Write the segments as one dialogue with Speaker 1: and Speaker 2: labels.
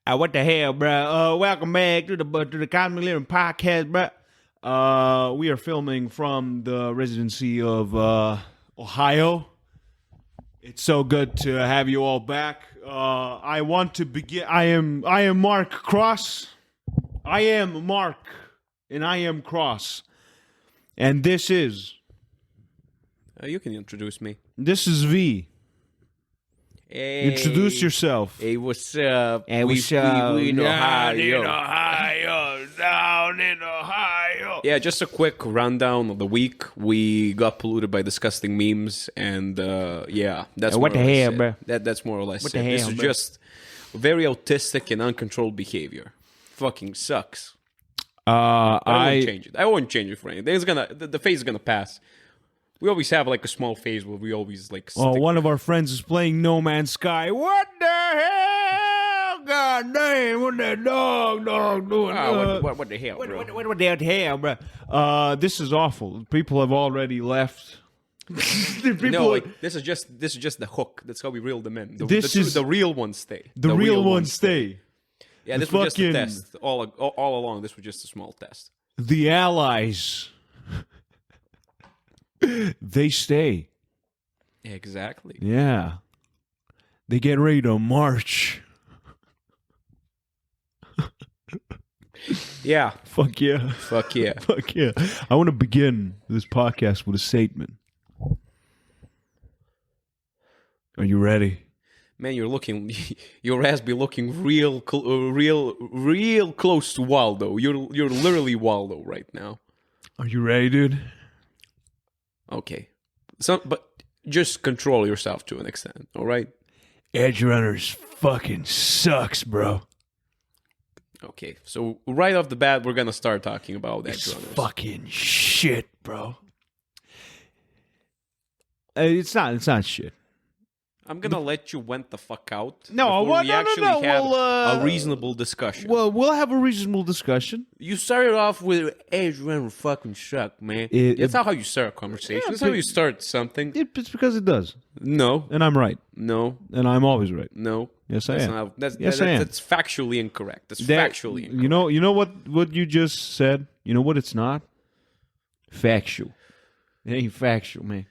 Speaker 1: What the hell, bro? Welcome back to the Cosmic Living Podcast, bro. We are filming from the residency of Ohio. It's so good to have you all back. I want to begin. I am Mark Cross. I am Mark, and I am Cross. And this is.
Speaker 2: You can introduce me.
Speaker 1: This is V.
Speaker 2: Hey,
Speaker 1: Introduce yourself.
Speaker 2: Hey, what's up?
Speaker 1: Hey, what's up?
Speaker 2: We in Ohio.
Speaker 1: Down in Ohio.
Speaker 2: Yeah, just a quick rundown of the week. We got polluted by disgusting memes, and yeah, that's
Speaker 1: What the hell, bro?
Speaker 2: That's more or less
Speaker 1: What
Speaker 2: it.
Speaker 1: the
Speaker 2: This
Speaker 1: hell,
Speaker 2: is
Speaker 1: bro?
Speaker 2: just very autistic and uncontrolled behavior. Fucking sucks.
Speaker 1: I
Speaker 2: wouldn't change it. I wouldn't change it for anything. The phase is gonna pass. We always have like a small phase where we always like.
Speaker 1: Oh, one of our friends is playing No Man's Sky. What the hell? God damn! What that dog doing?
Speaker 2: What the hell, bro?
Speaker 1: What the hell, bro? This is awful. People have already left.
Speaker 2: No, like, this is just the hook. That's how we reel them in. The real ones stay.
Speaker 1: The real ones stay.
Speaker 2: Yeah, this was just a test. All along, this was just a small test.
Speaker 1: The allies. They stay.
Speaker 2: Exactly.
Speaker 1: Yeah. They get ready to march.
Speaker 2: Yeah.
Speaker 1: Fuck yeah.
Speaker 2: Fuck yeah.
Speaker 1: Fuck yeah. I want to begin this podcast with a statement. Are you ready?
Speaker 2: Man, your ass be looking real close to Waldo. You're literally Waldo right now.
Speaker 1: Are you ready, dude?
Speaker 2: Okay. But just control yourself to an extent, all right?
Speaker 1: Edgerunners fucking sucks, bro.
Speaker 2: Okay, so right off the bat, we're gonna start talking about
Speaker 1: It's
Speaker 2: Edgerunners.
Speaker 1: fucking shit, bro. It's not shit.
Speaker 2: I'm gonna let you went the fuck out.
Speaker 1: No,
Speaker 2: before we actually have
Speaker 1: Well,
Speaker 2: a reasonable discussion.
Speaker 1: Well, we'll have a reasonable discussion.
Speaker 2: You started off with Edgerunner fucking suck, man. That's not how you start a conversation.
Speaker 1: Yeah,
Speaker 2: That's how you start something.
Speaker 1: It's because it does.
Speaker 2: No,
Speaker 1: And I'm right.
Speaker 2: no,
Speaker 1: And I'm always right.
Speaker 2: no.
Speaker 1: Yes, I
Speaker 2: That's
Speaker 1: am.
Speaker 2: not- that's,
Speaker 1: Yes,
Speaker 2: that-
Speaker 1: I am.
Speaker 2: That's factually incorrect. That's
Speaker 1: That-
Speaker 2: factually incorrect.
Speaker 1: You know what you just said? You know what it's not? Factual. It ain't factual, man.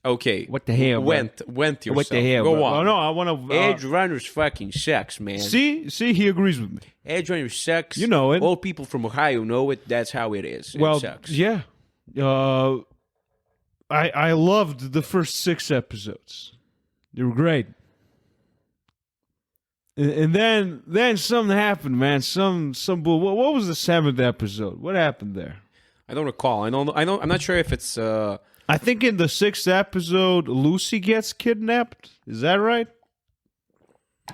Speaker 2: Okay.
Speaker 1: What the hell, bro?
Speaker 2: Went yourself.
Speaker 1: What the hell,
Speaker 2: Go
Speaker 1: bro?
Speaker 2: on.
Speaker 1: Oh, no, I want to...
Speaker 2: Edgerunners fucking sucks, man.
Speaker 1: See, he agrees with me.
Speaker 2: Edgerunners sucks.
Speaker 1: You know it.
Speaker 2: All people from Ohio know it. That's how it is.
Speaker 1: Well,
Speaker 2: it sucks.
Speaker 1: yeah. I loved the first 6 episodes. They were great. And then something happened, man. Some bull. What was the 7th episode? What happened there?
Speaker 2: I don't recall. I'm not sure if it's.
Speaker 1: I think in the 6th episode, Lucy gets kidnapped. Is that right?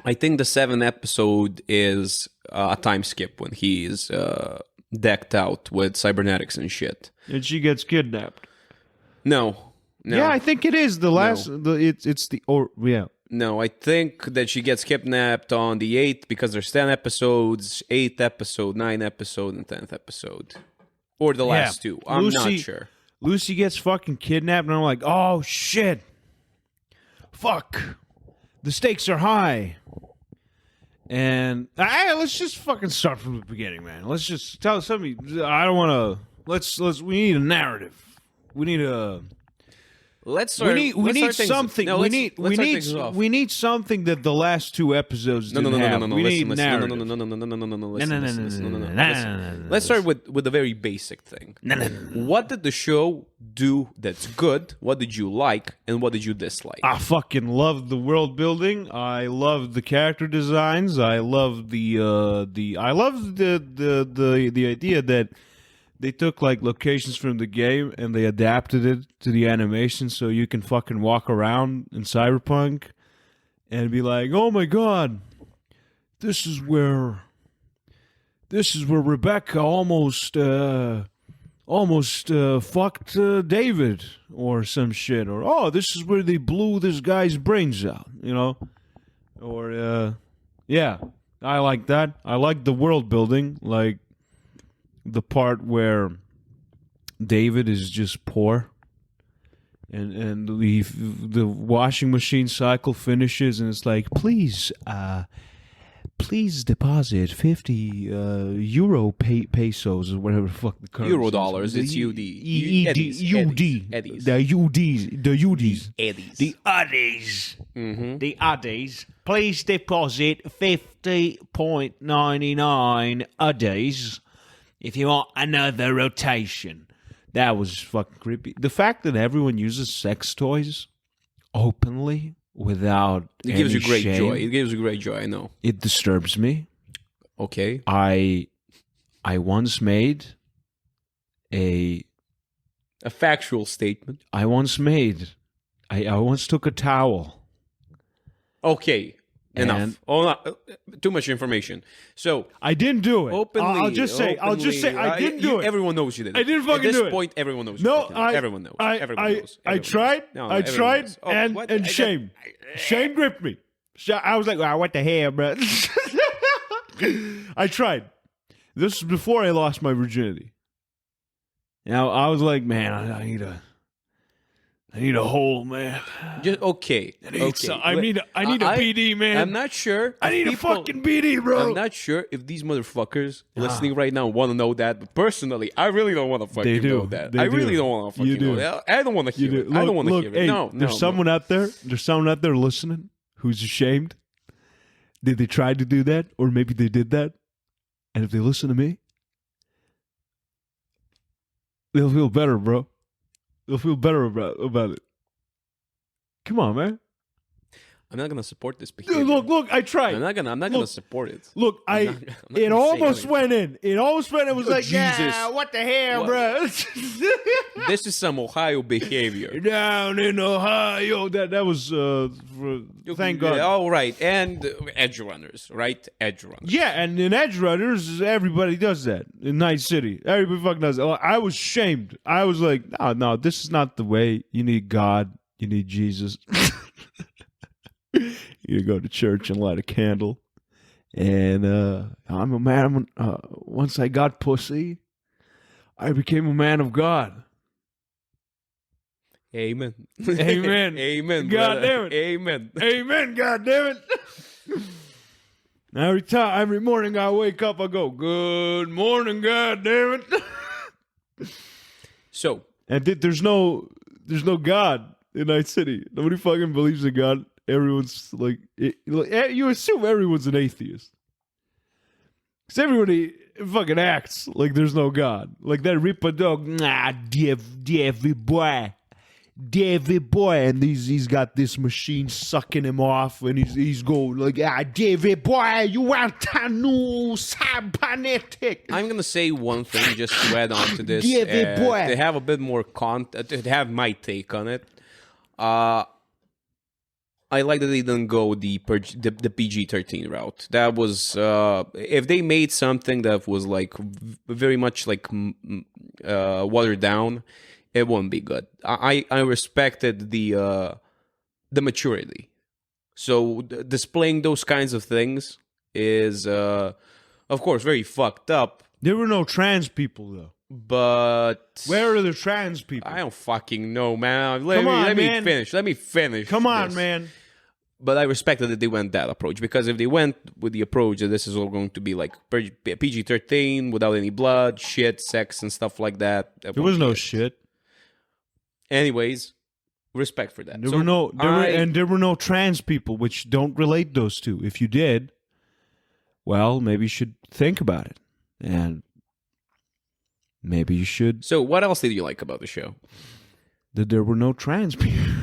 Speaker 2: I think the 7th episode is a time skip when he's decked out with cybernetics and shit.
Speaker 1: And she gets kidnapped.
Speaker 2: No.
Speaker 1: Yeah, I think it is the last.
Speaker 2: No, I think that she gets kidnapped on the 8th because there's 10 episodes, 8th episode, 9th episode, and 10th episode. Or the last 2. I'm not sure.
Speaker 1: Lucy gets fucking kidnapped, and I'm like, oh, shit. Fuck. The stakes are high. And let's just fucking start from the beginning, man. Let's just tell somebody. I don't want to. We need a narrative. We need a.
Speaker 2: Let's start.
Speaker 1: We need something.
Speaker 2: No,
Speaker 1: we need something that the last 2 episodes didn't have. We need narrative.
Speaker 2: Let's start with a very basic thing. What did the show do that's good? What did you like, and what did you dislike?
Speaker 1: I fucking loved the world building. I loved the character designs. I loved the idea that they took like locations from the game and they adapted it to the animation so you can fucking walk around in Cyberpunk and be like, "Oh my god, this is where Rebecca almost fucked David or some shit, or oh, this is where they blew this guy's brains out," you know? Or yeah, I like that. I like the world building, like the part where David is just poor and the washing machine cycle finishes and it's like, please please deposit 50 euro pesos or whatever the fuck the currency
Speaker 2: Euro
Speaker 1: is.
Speaker 2: dollars, it's UD. Eddies.
Speaker 1: The UDs.
Speaker 2: Eddies.
Speaker 1: The Uddies.
Speaker 2: Mm-hmm.
Speaker 1: The Uddies. Please deposit 50.99 Uddies if you want another rotation. That was fucking creepy. The fact that everyone uses sex toys openly without
Speaker 2: It gives you great
Speaker 1: shame,
Speaker 2: joy. It gives you great joy, I know.
Speaker 1: it disturbs me.
Speaker 2: Okay.
Speaker 1: I once made
Speaker 2: A factual statement.
Speaker 1: I once took a towel.
Speaker 2: Okay.
Speaker 1: And-
Speaker 2: Enough. Oh, no, too much information. So
Speaker 1: I didn't do it.
Speaker 2: openly,
Speaker 1: I'll just say I didn't do it.
Speaker 2: Everyone knows you did it.
Speaker 1: I didn't fucking
Speaker 2: At
Speaker 1: do
Speaker 2: this
Speaker 1: it.
Speaker 2: point, everyone knows.
Speaker 1: No,
Speaker 2: you fucking did it. Everyone knows. Everyone knows.
Speaker 1: I
Speaker 2: Everyone
Speaker 1: tried.
Speaker 2: knows. No,
Speaker 1: I
Speaker 2: everyone
Speaker 1: tried,
Speaker 2: knows. Oh,
Speaker 1: and
Speaker 2: what?
Speaker 1: and shame. Shame gripped me. I was like, what the hell, bro? I tried. This was before I lost my virginity. Now I was like, man, I need a hole, man.
Speaker 2: Just okay.
Speaker 1: I need a BD, man.
Speaker 2: I'm not sure.
Speaker 1: I need a fucking BD, bro.
Speaker 2: I'm not sure if these motherfuckers listening right now want to know that, but personally, I really don't want to fucking know that. I really don't want to fucking know that. I don't want to hear it. I don't want to hear it.
Speaker 1: Hey,
Speaker 2: No,
Speaker 1: there's someone out there listening who's ashamed. Did they try to do that? Or maybe they did that? And if they listen to me, they'll feel better, bro. They'll feel better about it. Come on, man.
Speaker 2: I'm not gonna support this behavior.
Speaker 1: Look, I tried.
Speaker 2: I'm not gonna support it.
Speaker 1: Look,
Speaker 2: I'm not
Speaker 1: it
Speaker 2: gonna
Speaker 1: almost
Speaker 2: say
Speaker 1: went in. It almost went in. It was like,
Speaker 2: Jesus.
Speaker 1: yeah, what the hell, bro?
Speaker 2: This is some Ohio behavior.
Speaker 1: Down in Ohio. That was, thank God.
Speaker 2: Yeah, all right, and Edgerunners, right? Edgerunners.
Speaker 1: Yeah, and in Edgerunners, everybody does that. In Night City. Everybody fucking does it. I was shamed. I was like, no, this is not the way. You need God. You need Jesus. You go to church and light a candle. And I'm a man. Once I got pussy, I became a man of God.
Speaker 2: Amen.
Speaker 1: Amen.
Speaker 2: Amen.
Speaker 1: God
Speaker 2: brother.
Speaker 1: damn it.
Speaker 2: Amen.
Speaker 1: Amen, God damn it. Every morning I wake up, I go, good morning, God damn it.
Speaker 2: So,
Speaker 1: And there's no God in Night City. Nobody fucking believes in God. Everyone's like you assume everyone's an atheist. Because everybody fucking acts like there's no God. Like that Ripper dog, David boy. And he's got this machine sucking him off, and he's going like, David boy, you want to know cybernetic.
Speaker 2: I'm gonna say one thing just to add on to this.
Speaker 1: David boy.
Speaker 2: To have a bit more content, to have my take on it. I like that they didn't go the PG-13 route. That was if they made something that was like very much like watered down, it wouldn't be good. I respected the maturity. So displaying those kinds of things is of course very fucked up.
Speaker 1: There were no trans people though.
Speaker 2: But
Speaker 1: where are the trans people?
Speaker 2: I don't fucking know, man. Let me finish. Let me finish.
Speaker 1: Come on, man.
Speaker 2: But I respected that they went that approach, because if they went with the approach that this is all going to be like PG-13 without any blood, shit, sex, and stuff like that,
Speaker 1: there was no shit.
Speaker 2: Anyways, respect for that.
Speaker 1: There were no trans people, which don't relate those two. If you did, well, maybe you should think about it, and maybe you should.
Speaker 2: So, what else did you like about the show?
Speaker 1: That there were no trans people.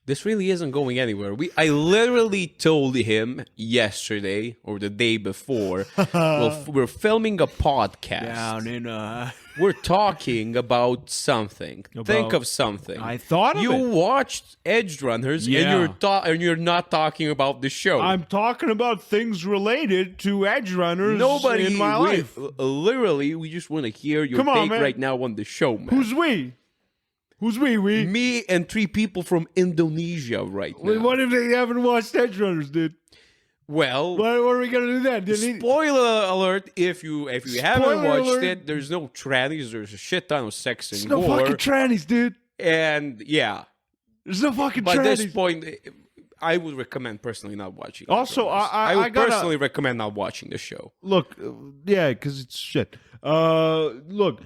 Speaker 2: This really isn't going anywhere. I literally told him yesterday or the day before, we're filming a podcast.
Speaker 1: Down in
Speaker 2: We're talking about something. Think of something.
Speaker 1: I thought of
Speaker 2: you
Speaker 1: it.
Speaker 2: watched Edgerunners, and you're not talking about the show.
Speaker 1: I'm talking about things related to Edgerunners in my life.
Speaker 2: Literally, we just want to hear your take right now on the show, man.
Speaker 1: Who's we? Who's we?
Speaker 2: Me and 3 people from Indonesia right now.
Speaker 1: What if they haven't watched Edgerunners, dude?
Speaker 2: Well,
Speaker 1: what are we gonna do then?
Speaker 2: Spoiler alert! If you haven't watched it, there's no trannies. There's a shit ton of sex and gore.
Speaker 1: There's no fucking trannies, dude.
Speaker 2: And yeah,
Speaker 1: there's no fucking trannies.
Speaker 2: By this point, I would recommend personally not watching.
Speaker 1: Also,
Speaker 2: Edgerunners.
Speaker 1: I
Speaker 2: would
Speaker 1: gotta-
Speaker 2: personally recommend not watching the show.
Speaker 1: Look, yeah, because it's shit. Look,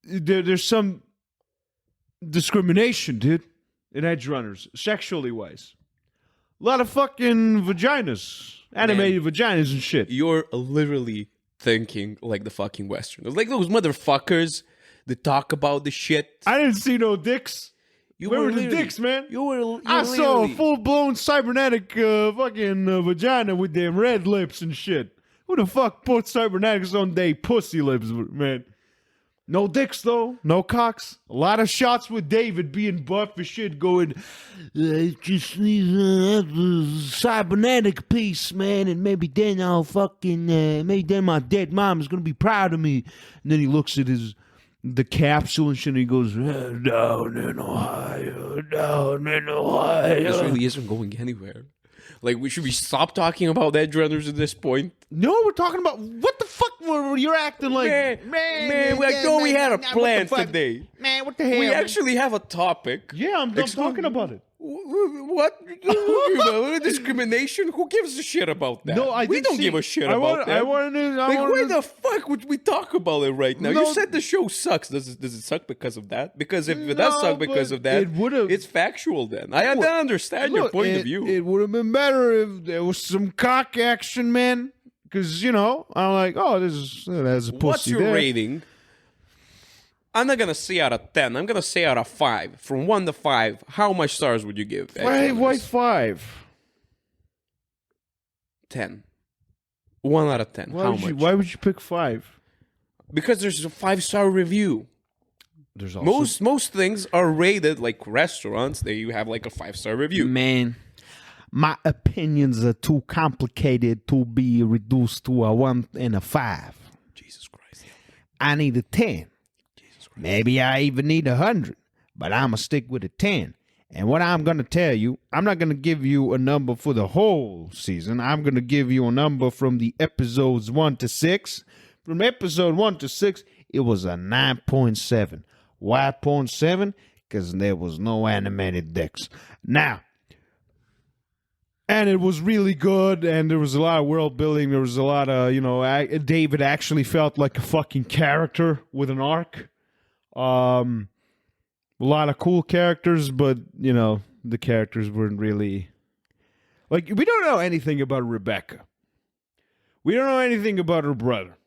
Speaker 1: there's some discrimination, dude, in Edgerunners, sexually wise. A lot of fucking vaginas, animated vaginas and shit.
Speaker 2: You're literally thinking like the fucking Westerners, like those motherfuckers that talk about the shit.
Speaker 1: I didn't see no dicks.
Speaker 2: You
Speaker 1: Where were the
Speaker 2: literally-
Speaker 1: dicks, man?
Speaker 2: You
Speaker 1: I saw a
Speaker 2: literally-
Speaker 1: full-blown cybernetic fucking vagina with them red lips and shit. Who the fuck put cybernetics on they pussy lips, man? No dicks, though. No cocks. A lot of shots with David being buff as shit going, I just need a cybernetic piece, man, and maybe then I'll fucking, maybe then my dead mom is going to be proud of me. And then he looks at the capsule and shit, and he goes, down in Ohio, down in Ohio.
Speaker 2: This really isn't going anywhere. Like, should we stop talking about Edgerunners at this point?
Speaker 1: No, we're talking about what the fuck were you're acting like,
Speaker 2: Man, we we had a plan today.
Speaker 1: Man, what the hell?
Speaker 2: We actually have a topic.
Speaker 1: yeah, I'm talking about it.
Speaker 2: What? Discrimination? Who gives a shit about that?
Speaker 1: No,
Speaker 2: we don't give a shit about that.
Speaker 1: I wanted to.
Speaker 2: Like, why the fuck would we talk about it right now?
Speaker 1: No.
Speaker 2: You said the show sucks. Does it suck because of that? Because if it does
Speaker 1: No,
Speaker 2: suck because
Speaker 1: but
Speaker 2: of that,
Speaker 1: it would've-
Speaker 2: it's factual then. I understand your point of view.
Speaker 1: It would have been better if there was some cock action, man. Because, I'm like, oh, there's a pussy
Speaker 2: What's your
Speaker 1: there.
Speaker 2: rating? I'm not going to say out of 10. I'm going to say out of 5. From 1 to 5, how much stars would you give?
Speaker 1: Why 5?
Speaker 2: 10. 1 out of 10. How much?
Speaker 1: Why would you pick 5?
Speaker 2: Because there's a 5-star review.
Speaker 1: There's also
Speaker 2: Most things are rated like restaurants. They have like a 5-star review.
Speaker 1: Man, my opinions are too complicated to be reduced to a 1 and a 5.
Speaker 2: Jesus Christ.
Speaker 1: I need a 10. Maybe I even need 100, but I'm going to stick with a 10. And what I'm going to tell you, I'm not going to give you a number for the whole season. I'm going to give you a number from the episodes 1 to 6. From episode 1 to 6, it was a 9.7. Why 0.7? Because there was no animated dicks. Now, and it was really good, and there was a lot of world building. There was a lot of, David actually felt like a fucking character with an arc. A lot of cool characters, but, the characters weren't really... Like, we don't know anything about Rebecca. We don't know anything about her brother.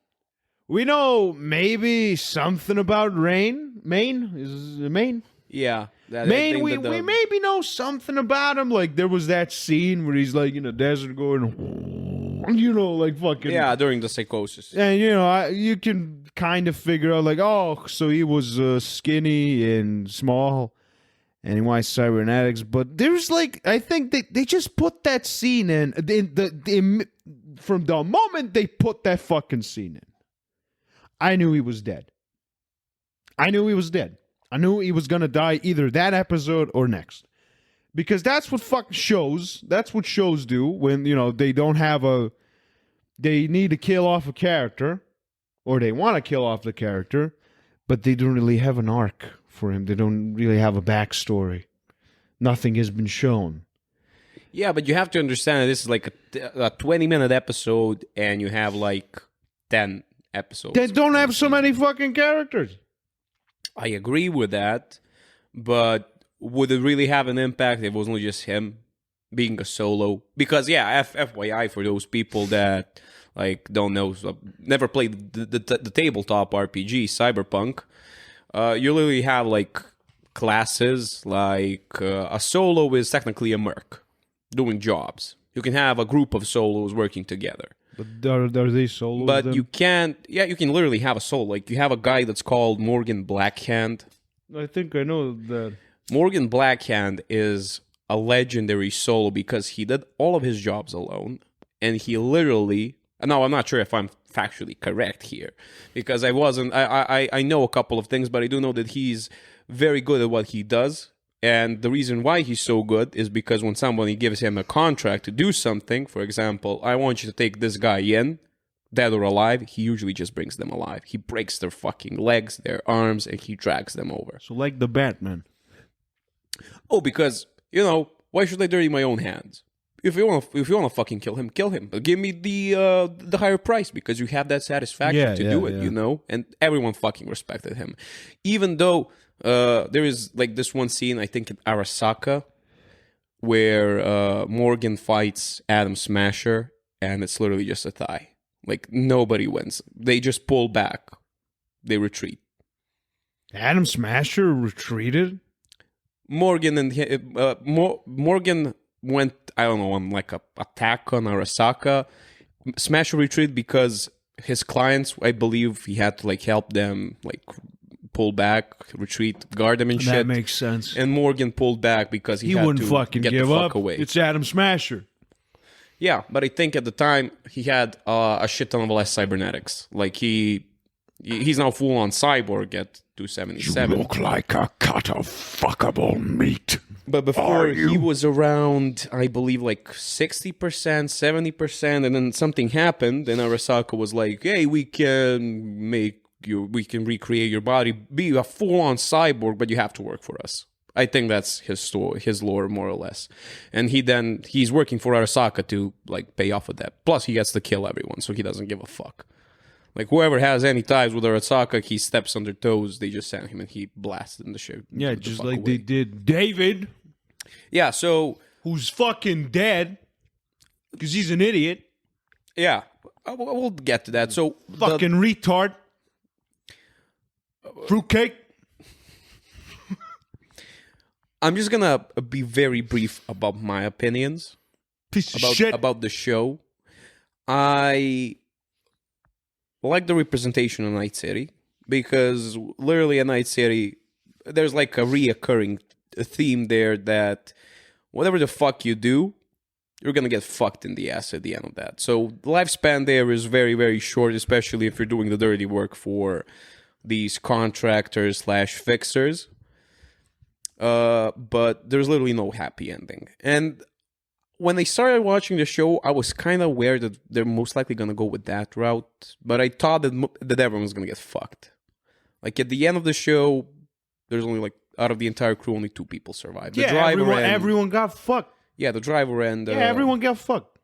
Speaker 1: We know maybe something about Maine? Is it Maine?
Speaker 2: Yeah.
Speaker 1: Maine, we maybe know something about him. Like, there was that scene where he's, like, in a desert going... like fucking...
Speaker 2: Yeah, during the psychosis.
Speaker 1: And, you can kind of figure out, like, oh, so he was skinny and small, and he wants cybernetics. But there's, like, I think they just put that scene in, from the moment they put that fucking scene in, I knew he was dead. I knew he was going to die either that episode or next. Because that's what fucking that's what shows do when, they don't have they need to kill off a character, or they want to kill off the character, but they don't really have an arc for him. They don't really have a backstory. Nothing has been shown.
Speaker 2: Yeah, but you have to understand that this is like a 20-minute episode, and you have like 10 episodes.
Speaker 1: They don't have so many fucking characters.
Speaker 2: I agree with that, but would it really have an impact if it was only just him being a solo? Because, yeah, FYI, for those people that like don't know, never played the tabletop RPG, Cyberpunk, you literally have like classes, like a solo is technically a merc doing jobs. You can have a group of solos working together.
Speaker 1: But are they solos?
Speaker 2: But
Speaker 1: then?
Speaker 2: you can't, you can literally have a solo. Like, you have a guy that's called Morgan Blackhand.
Speaker 1: I think I know that.
Speaker 2: Morgan Blackhand is a legendary solo because he did all of his jobs alone, and he literally... Now, I'm not sure if I'm factually correct here, because I know a couple of things, but I do know that he's very good at what he does, and the reason why he's so good is because when somebody gives him a contract to do something, for example, I want you to take this guy in, dead or alive, he usually just brings them alive. He breaks their fucking legs, their arms, and he drags them over.
Speaker 1: So like the Batman.
Speaker 2: Oh, because, Why should I dirty my own hands? If you want to fucking kill him, kill him. But give me the higher price because you have that satisfaction to do it, you know? And everyone fucking respected him. Even though there is like this one scene, I think in Arasaka, where Morgan fights Adam Smasher, and it's literally just a thigh. Like, nobody wins. They just pull back. They retreat.
Speaker 1: Adam Smasher retreated?
Speaker 2: Morgan Morgan went, I don't know, on like a attack on Arasaka. Smasher retreated because his clients, I believe, he had to like help them like pull back, retreat, guard them and shit.
Speaker 1: That makes sense.
Speaker 2: And Morgan pulled back because he had
Speaker 1: wouldn't
Speaker 2: to
Speaker 1: fucking
Speaker 2: get
Speaker 1: give
Speaker 2: the fuck
Speaker 1: up.
Speaker 2: away.
Speaker 1: It's Adam Smasher.
Speaker 2: Yeah, but I think at the time he had a shit ton of less cybernetics. Like he's now full on cyborg at 277.
Speaker 3: You look like a cut of fuckable meat.
Speaker 2: But before he was around, I believe, like 60%, 70%, and then something happened, and Arasaka was like, "Hey, we can recreate your body, be a full-on cyborg, but you have to work for us." I think that's his story, his lore, more or less. And he's working for Arasaka to like pay off of that. Plus, he gets to kill everyone, so he doesn't give a fuck. Like, whoever has any ties with Arasaka, he steps on their toes, they just send him and he blasted in the shit.
Speaker 1: Yeah, just like they did David.
Speaker 2: Yeah, so...
Speaker 1: Who's fucking dead. Because he's an idiot.
Speaker 2: Yeah, we'll get to that. So
Speaker 1: fucking retard. Fruitcake.
Speaker 2: I'm just gonna be very brief about my opinions.
Speaker 1: Piece of shit.
Speaker 2: About the show. I like the representation of Night City because literally in Night City, there's like a reoccurring theme there that whatever the fuck you do, you're gonna get fucked in the ass at the end of that. So the lifespan there is very, very short, especially if you're doing the dirty work for these contractors / fixers. But there's literally no happy ending. And when I started watching the show, I was kind of aware that they're most likely going to go with that route. But I thought that everyone was going to get fucked. Like, at the end of the show, there's only, like, out of the entire crew, only 2 people survived. The driver
Speaker 1: everyone got fucked.
Speaker 2: Yeah, the driver and...
Speaker 1: everyone got fucked.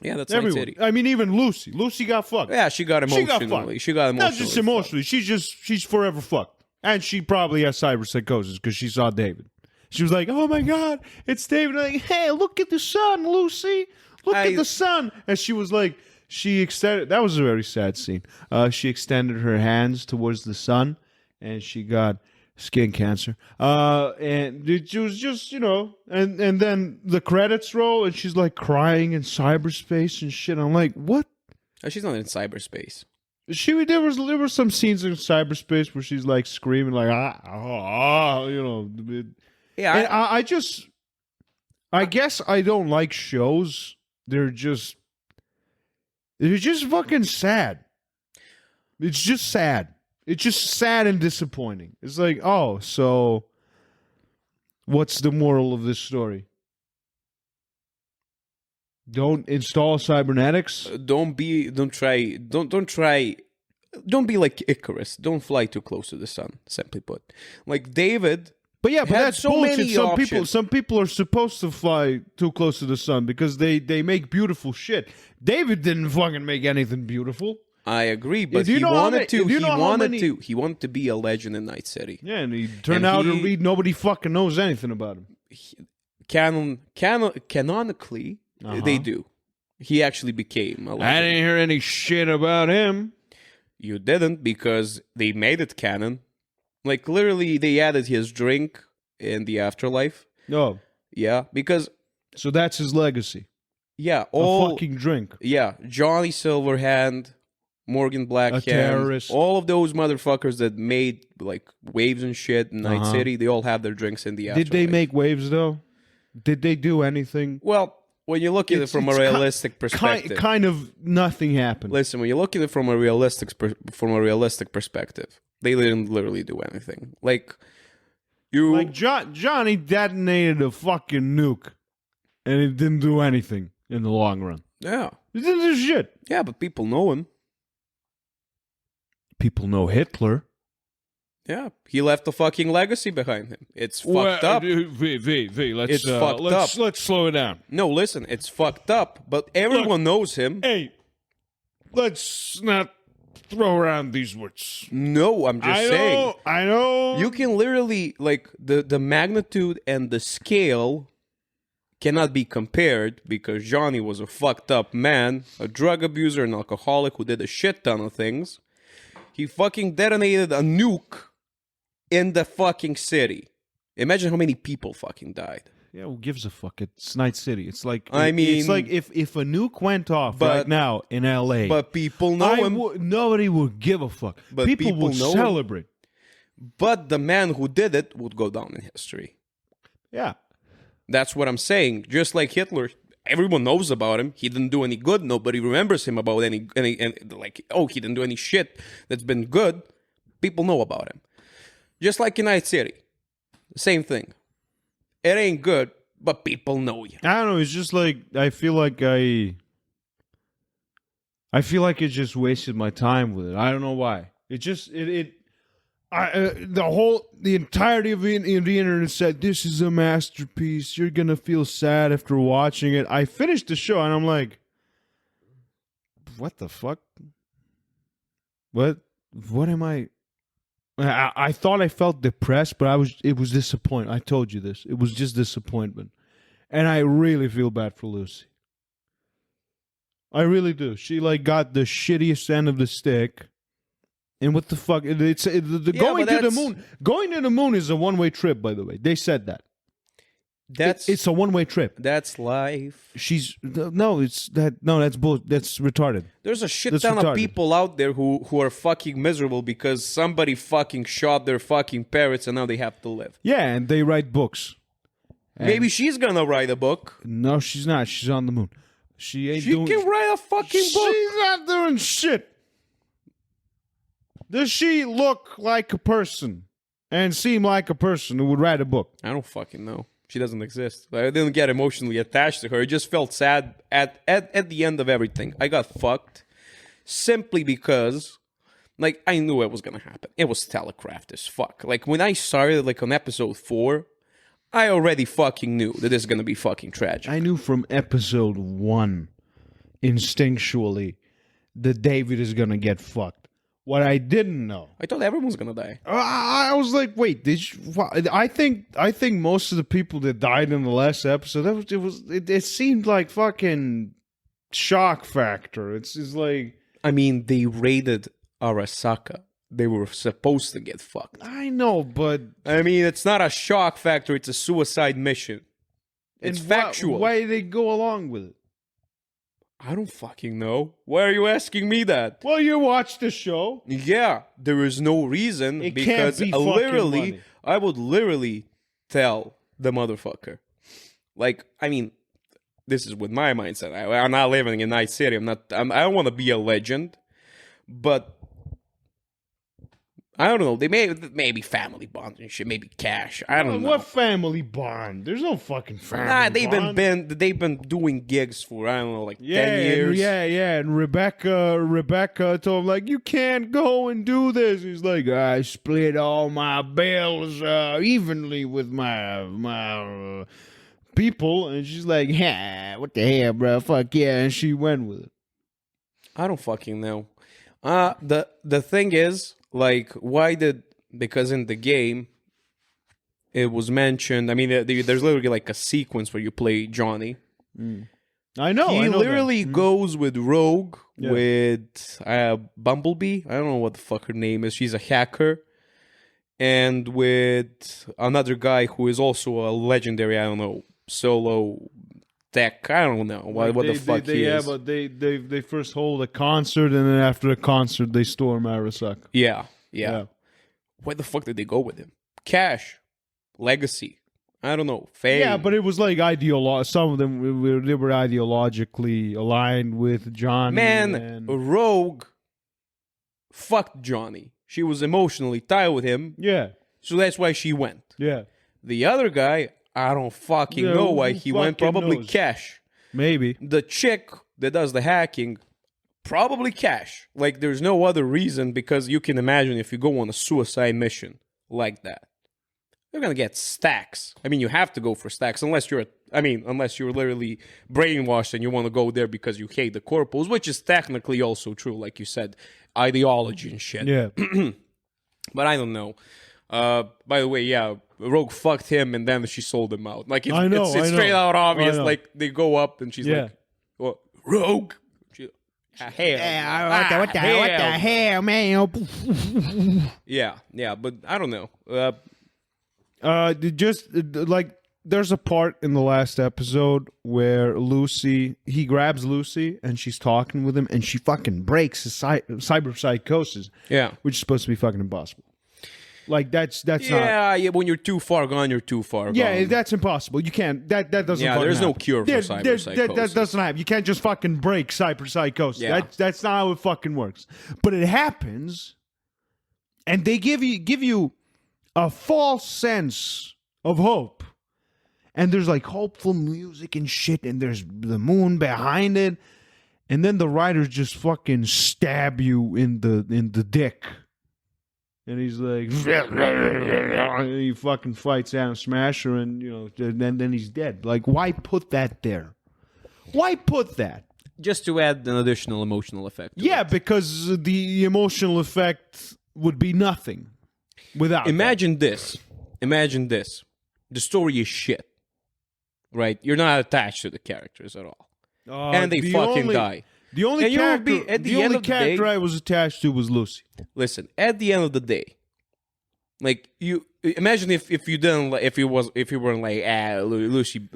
Speaker 2: Yeah, that's
Speaker 1: everyone.
Speaker 2: Night City.
Speaker 1: I mean, even Lucy. Lucy got fucked.
Speaker 2: Yeah, she got emotionally.
Speaker 1: Not just emotionally. She's forever fucked. And she probably has cyberpsychosis because she saw David. She was like, "Oh my God, it's David!" Like, "Hey, look at the sun, Lucy. Look at the sun." And she was like, she extended. That was a very sad scene. She extended her hands towards the sun, and she got skin cancer. And it was just, you know, and then the credits roll, and she's like crying in cyberspace and shit. I'm like, what?
Speaker 2: Oh, she's not in cyberspace.
Speaker 1: There were some scenes in cyberspace where she's like screaming like you know.
Speaker 2: Yeah,
Speaker 1: and I guess I don't like shows. They're just fucking sad. It's just sad. It's just sad and disappointing. It's like, oh, so what's the moral of this story? Don't install cybernetics.
Speaker 2: Don't be like Icarus. Don't fly too close to the sun. Simply put, like David.
Speaker 1: But yeah, but that's
Speaker 2: so
Speaker 1: bullshit.
Speaker 2: many
Speaker 1: Some people are supposed to fly too close to the sun because they make beautiful shit. David didn't fucking make anything beautiful.
Speaker 2: I agree, but he wanted to be a legend in Night City.
Speaker 1: Yeah, and he turned out to read. Nobody fucking knows anything about him.
Speaker 2: Canonically, they do. He actually became a legend.
Speaker 1: I didn't hear any shit about him.
Speaker 2: You didn't because they made it canon. Like, literally, they added his drink in the afterlife.
Speaker 1: No.
Speaker 2: Yeah, because...
Speaker 1: So that's his legacy.
Speaker 2: Yeah,
Speaker 1: a fucking drink.
Speaker 2: Yeah, Johnny Silverhand, Morgan Blackhand,
Speaker 1: terrorist.
Speaker 2: All of those motherfuckers that made, like, waves and shit in Night City, they all have their drinks in the afterlife.
Speaker 1: Did they make waves, though? Did they do anything?
Speaker 2: Well, when you look at it from a realistic perspective...
Speaker 1: Kind of nothing happened.
Speaker 2: Listen, when you look at it from a realistic perspective... They didn't literally do anything. Like,
Speaker 1: Johnny detonated a fucking nuke, and it didn't do anything in the long run.
Speaker 2: Yeah.
Speaker 1: It didn't do shit.
Speaker 2: Yeah, but people know him.
Speaker 1: People know Hitler.
Speaker 2: Yeah, he left a fucking legacy behind him. It's fucked up.
Speaker 1: Let's
Speaker 2: It's fucked up.
Speaker 1: Let's slow it down.
Speaker 2: No, listen, it's fucked up, but everyone knows him.
Speaker 1: Hey, let's not throw around these words.
Speaker 2: No, I'm just saying.
Speaker 1: I know.
Speaker 2: You can literally, like, the magnitude and the scale cannot be compared because Johnny was a fucked up man, a drug abuser, an alcoholic who did a shit ton of things. He fucking detonated a nuke in the fucking city. Imagine how many people fucking died.
Speaker 1: Yeah, who gives a fuck? It's Night City. It's like
Speaker 2: it's
Speaker 1: like if a nuke went off right now in L.A.,
Speaker 2: but people know him.
Speaker 1: Nobody would give a fuck.
Speaker 2: But
Speaker 1: people
Speaker 2: people
Speaker 1: would
Speaker 2: know him.
Speaker 1: celebrate.
Speaker 2: But the man who did it would go down in history.
Speaker 1: Yeah.
Speaker 2: That's what I'm saying. Just like Hitler, everyone knows about him. He didn't do any good. Nobody remembers him about any like, oh, he didn't do any shit that's been good. People know about him. Just like in Night City. Same thing. It ain't good, but people know you.
Speaker 1: I don't know. It's just like I feel like it just wasted my time with it. I don't know why. The entirety of the internet said this is a masterpiece. You're gonna feel sad after watching it. I finished the show and I'm like, what the fuck? What am I? I thought I felt depressed, but it was disappointment. I told you this. It was just disappointment. And I really feel bad for Lucy. I really do. She like got the shittiest end of the stick. And what the fuck? Going to the moon. Going to the moon is a one-way trip, by the way. They said that. It's a one-way trip.
Speaker 2: That's life.
Speaker 1: That's retarded.
Speaker 2: There's a shit ton of people out there who are fucking miserable because somebody fucking shot their fucking parents and now they have to live.
Speaker 1: Yeah, and they write books. And
Speaker 2: maybe she's gonna write a book.
Speaker 1: No, she's not. She's on the moon. She
Speaker 2: can write a fucking book.
Speaker 1: She's not doing shit. Does she look like a person and seem like a person who would write a book?
Speaker 2: I don't fucking know. She doesn't exist. I didn't get emotionally attached to her. I just felt sad at the end of everything. I got fucked simply because, like, I knew it was gonna happen. It was telegraphed as fuck. Like, when I started, like, on episode 4, I already fucking knew that this is gonna be fucking tragic.
Speaker 1: I knew from episode 1, instinctually, that David is gonna get fucked. What I didn't know,
Speaker 2: I thought everyone was gonna die.
Speaker 1: I was like, wait, did you? I think most of the people that died in the last episode, it seemed like fucking shock factor. It's like,
Speaker 2: I mean, they raided Arasaka. They were supposed to get fucked.
Speaker 1: I know, but
Speaker 2: I mean, it's not a shock factor. It's a suicide mission. It's factual.
Speaker 1: Why did they go along with it?
Speaker 2: I don't fucking know. Why are you asking me that?
Speaker 1: Well, you watched the show.
Speaker 2: Yeah, there is no reason because
Speaker 1: money.
Speaker 2: I would literally tell the motherfucker. Like, I mean, this is with my mindset. I'm not living in Night City. I don't want to be a legend, but I don't know. They maybe family bond and shit. Maybe cash. I don't know.
Speaker 1: What family bond? There's no fucking family bond.
Speaker 2: They've been doing gigs for, I don't know, like 10 years.
Speaker 1: And Rebecca told him, like, you can't go and do this. He's like, I split all my bills evenly with my people. And she's like, what the hell, bro? Fuck yeah. And she went with it.
Speaker 2: I don't fucking know. The thing is, like, because in the game, it was mentioned, I mean, there's literally like a sequence where you play Johnny.
Speaker 1: I know.
Speaker 2: He literally goes with Rogue, with Bumblebee. I don't know what the fuck her name is. She's a hacker. And with another guy who is also a legendary, I don't know, solo tech. I don't know what the fuck he is.
Speaker 1: Yeah, but they first hold a concert, and then after the concert, they storm Arasaka.
Speaker 2: Yeah. Where the fuck did they go with him? Cash, legacy. I don't know. Fame.
Speaker 1: Yeah, but it was like some of them they were ideologically aligned with Johnny.
Speaker 2: Man, Rogue fucked Johnny. She was emotionally tied with him.
Speaker 1: Yeah.
Speaker 2: So that's why she went.
Speaker 1: Yeah.
Speaker 2: The other guy, I don't fucking know why he went. Probably cash.
Speaker 1: Maybe.
Speaker 2: The chick that does the hacking Probably cash. Like, there's no other reason, because you can imagine if you go on a suicide mission like that, you're gonna get stacks. I mean, you have to go for stacks unless you're literally brainwashed and you want to go there because you hate the corporals, which is technically also true, like you said, ideology and shit.
Speaker 1: Yeah.
Speaker 2: But I don't know. By the way, yeah, Rogue fucked him and then she sold him out. Like, it's,
Speaker 1: I know,
Speaker 2: it's
Speaker 1: I know.
Speaker 2: straight out obvious.
Speaker 1: I know.
Speaker 2: Like, they go up and she's like, well, Rogue. Hell.
Speaker 1: What the hell, man?
Speaker 2: Yeah, but I don't know.
Speaker 1: There's a part in the last episode where he grabs Lucy and she's talking with him and she fucking breaks his cyber psychosis.
Speaker 2: Yeah.
Speaker 1: Which is supposed to be fucking impossible. Like, that's not...
Speaker 2: Yeah, when you're too far gone, you're too far gone.
Speaker 1: Yeah, that's impossible. You can't... That doesn't fucking
Speaker 2: there's no
Speaker 1: happen.
Speaker 2: cure for cyber psychosis.
Speaker 1: That doesn't happen. You can't just fucking break cyber psychosis.
Speaker 2: Yeah.
Speaker 1: That's not how it fucking works. But it happens, and they give you a false sense of hope. And there's, like, hopeful music and shit, and there's the moon behind it. And then the writers just fucking stab you in the dick. And he's like, and he fucking fights Adam Smasher, and then he's dead. Like, why put that there? Why put that?
Speaker 2: Just to add an additional emotional effect.
Speaker 1: Yeah, because the emotional effect would be nothing without.
Speaker 2: Imagine this. The story is shit. Right? You're not attached to the characters at all. And they fucking die.
Speaker 1: The only character I was attached to was Lucy.
Speaker 2: Listen, at the end of the day, like, you imagine if you didn't, if you weren't like Lucy.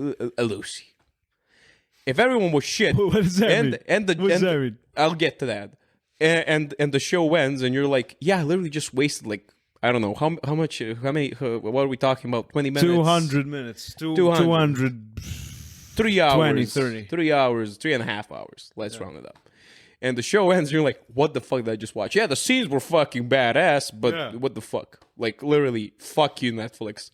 Speaker 2: If everyone was shit,
Speaker 1: what does that mean?
Speaker 2: What does that mean? I'll get to that. And the show ends, and you're like, yeah, I literally just wasted, like, I don't know how many. What are we talking about? 20 minutes.
Speaker 1: 200 minutes. 200.
Speaker 2: 3 hours.
Speaker 1: 20, 30.
Speaker 2: 3 hours. 3.5 hours. Let's round it up. And the show ends, and you're like, what the fuck did I just watch? Yeah, the scenes were fucking badass, but what the fuck? Like, literally, fuck you, Netflix.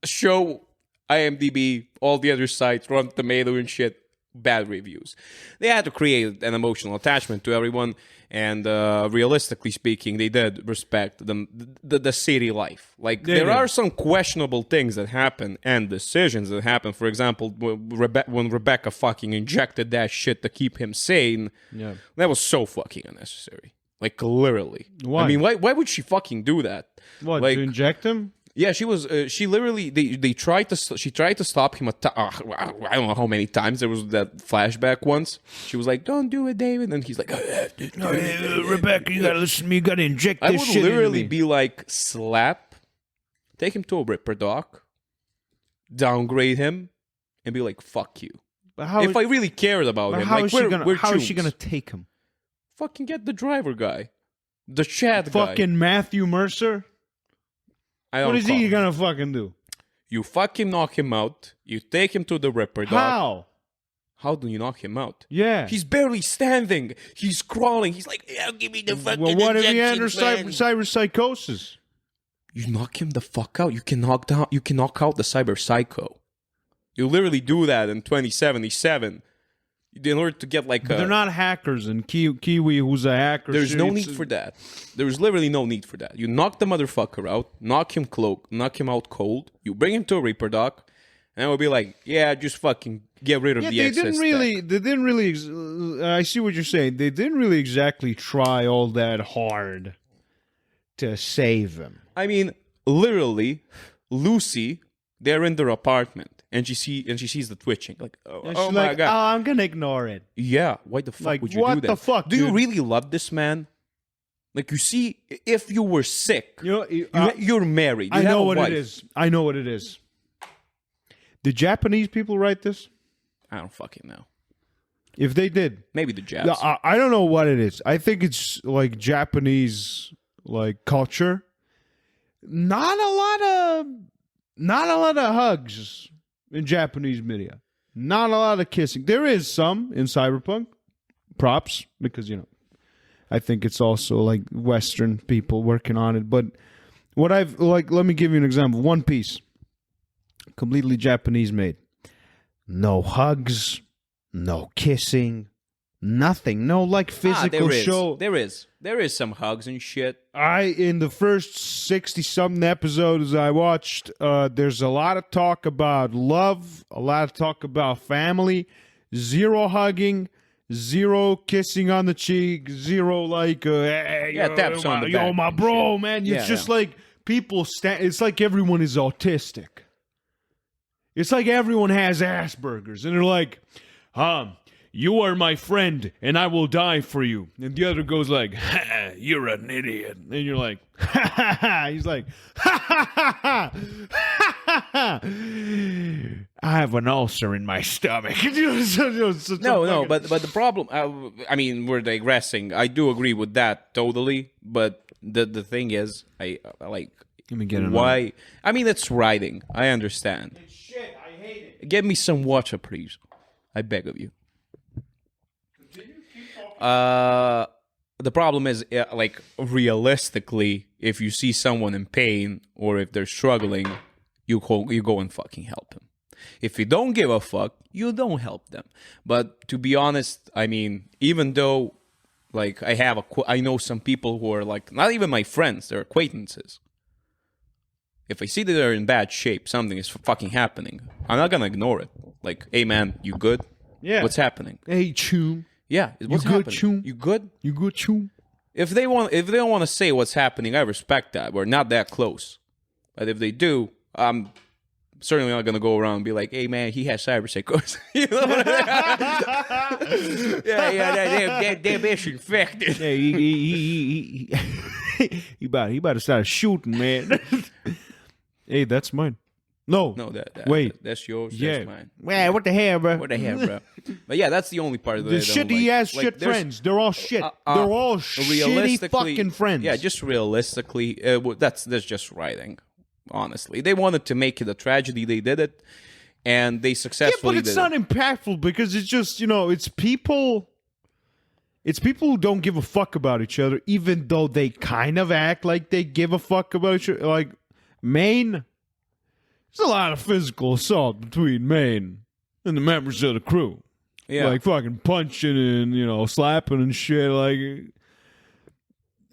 Speaker 2: Show, IMDb, all the other sites, Rotten Tomato and shit, bad reviews. They had to create an emotional attachment to everyone, and realistically speaking, they did respect the city life. Like, there are some questionable things that happen and decisions that happen. For example, when Rebecca fucking injected that shit to keep him sane, that was so fucking unnecessary. Like, literally.
Speaker 1: Why?
Speaker 2: I mean, why would she fucking do that?
Speaker 1: What,
Speaker 2: like,
Speaker 1: to inject him?
Speaker 2: Yeah, she was. She literally. They tried to. She tried to stop him. I don't know how many times. There was that flashback once. She was like, "Don't do it, David," and he's like,
Speaker 1: "Rebecca, you gotta listen to me. You gotta inject this shit."
Speaker 2: I would literally be like, slap, take him to a Ripper doc, downgrade him, and be like, "Fuck you." If I really cared about him, like,
Speaker 1: how is she gonna take him?
Speaker 2: Fucking get the driver guy, the Chad guy,
Speaker 1: fucking Matthew Mercer. What is he gonna fucking do?
Speaker 2: You fucking knock him out. You take him to the Ripper dog.
Speaker 1: How?
Speaker 2: How do you knock him out?
Speaker 1: Yeah.
Speaker 2: He's barely standing. He's crawling. He's like, yeah, give me the fucking injection.
Speaker 1: Well, what if he had cyber psychosis?
Speaker 2: You knock him the fuck out. You can knock out the cyber psycho. You literally do that in 2077. In order to get like
Speaker 1: but they're not hackers, and Kiwi, who's a hacker.
Speaker 2: There's no need for that. There's literally no need for that. You knock the motherfucker out, knock him out cold. You bring him to a Reaper doc, and we'll be like, yeah, just fucking get rid of the excess.
Speaker 1: They didn't really. I see what you're saying. They didn't really exactly try all that hard to save him.
Speaker 2: I mean, literally, Lucy, they're in their apartment. And she sees the twitching, like, oh my
Speaker 1: like,
Speaker 2: god,
Speaker 1: I'm gonna ignore it.
Speaker 2: Yeah, why the fuck would you do that?
Speaker 1: What the fuck?
Speaker 2: Do you really love this man? Like, you see, if you were sick, you're married.
Speaker 1: I know what it is. I know what it is. Did Japanese people write this?
Speaker 2: I don't fucking know.
Speaker 1: If they did,
Speaker 2: maybe the Japs.
Speaker 1: I don't know what it is. I think it's like Japanese, like, culture. Not a lot of hugs in Japanese media. Not a lot of kissing. There is some in Cyberpunk. Props, because, I think it's also like Western people working on it. But what I've, like, let me give you an example. One Piece. Completely Japanese made. No hugs, no kissing, Nothing. No, like, physical show.
Speaker 2: There is some hugs and shit.
Speaker 1: In the first 60-something episodes I watched, there's a lot of talk about love, a lot of talk about family, zero hugging, zero kissing on the cheek, zero, like, hey,
Speaker 2: taps on the back
Speaker 1: yo, my
Speaker 2: and
Speaker 1: bro,
Speaker 2: shit.
Speaker 1: man. It's just like people it's like everyone is autistic. It's like everyone has Asperger's, and they're like, you are my friend, and I will die for you. And the other goes like, ha, you're an idiot. And you're like, ha, ha, ha. He's like, ha, ha, ha, ha, ha, ha. I have an ulcer in my stomach. But
Speaker 2: the problem, I mean, we're digressing. I do agree with that totally, but the thing is, I like,
Speaker 1: let me get it.
Speaker 2: Why? I mean, it's writing. I understand.
Speaker 1: It's shit. I hate it.
Speaker 2: Get me some water, please. I beg of you. The problem is, like, realistically, if you see someone in pain or if they're struggling, you go and fucking help them. If you don't give a fuck, you don't help them. But to be honest, I mean, even though, like, I know some people who are, like, not even my friends, they're acquaintances. If I see that they're in bad shape, something is fucking happening, I'm not gonna ignore it. Like, hey man, you good?
Speaker 1: Yeah.
Speaker 2: What's happening?
Speaker 1: Hey, Choom.
Speaker 2: Yeah, what's
Speaker 1: you good,
Speaker 2: happening?
Speaker 1: Choom?
Speaker 2: You good?
Speaker 1: You good, Choom?
Speaker 2: If they don't want to say what's happening, I respect that. We're not that close. But if they do, I'm certainly not gonna go around and be like, "Hey man, he has cyberpsychosis." You know what I mean? that bitch infected.
Speaker 1: Yeah, he about to start shooting, man. Hey, that's mine. No, wait,
Speaker 2: that's yours.
Speaker 1: Yeah,
Speaker 2: That's mine.
Speaker 1: Man, what the hell, bro?
Speaker 2: What the hell, bro? But yeah, that's the only part of
Speaker 1: The
Speaker 2: I
Speaker 1: shit
Speaker 2: don't
Speaker 1: he
Speaker 2: like.
Speaker 1: has
Speaker 2: Like,
Speaker 1: shit friends. They're all shit. They're all shitty
Speaker 2: realistically,
Speaker 1: fucking friends.
Speaker 2: Yeah, just realistically, that's just writing. Honestly, they wanted to make it a tragedy. They did it, and they successfully.
Speaker 1: Yeah, but it's
Speaker 2: did
Speaker 1: not
Speaker 2: it.
Speaker 1: impactful because it's just, it's people. It's people who don't give a fuck about each other, even though they kind of act like they give a fuck about each other. Like Maine. There's a lot of physical assault between Maine and the members of the crew.
Speaker 2: Yeah,
Speaker 1: Like fucking punching and, slapping and shit. Like,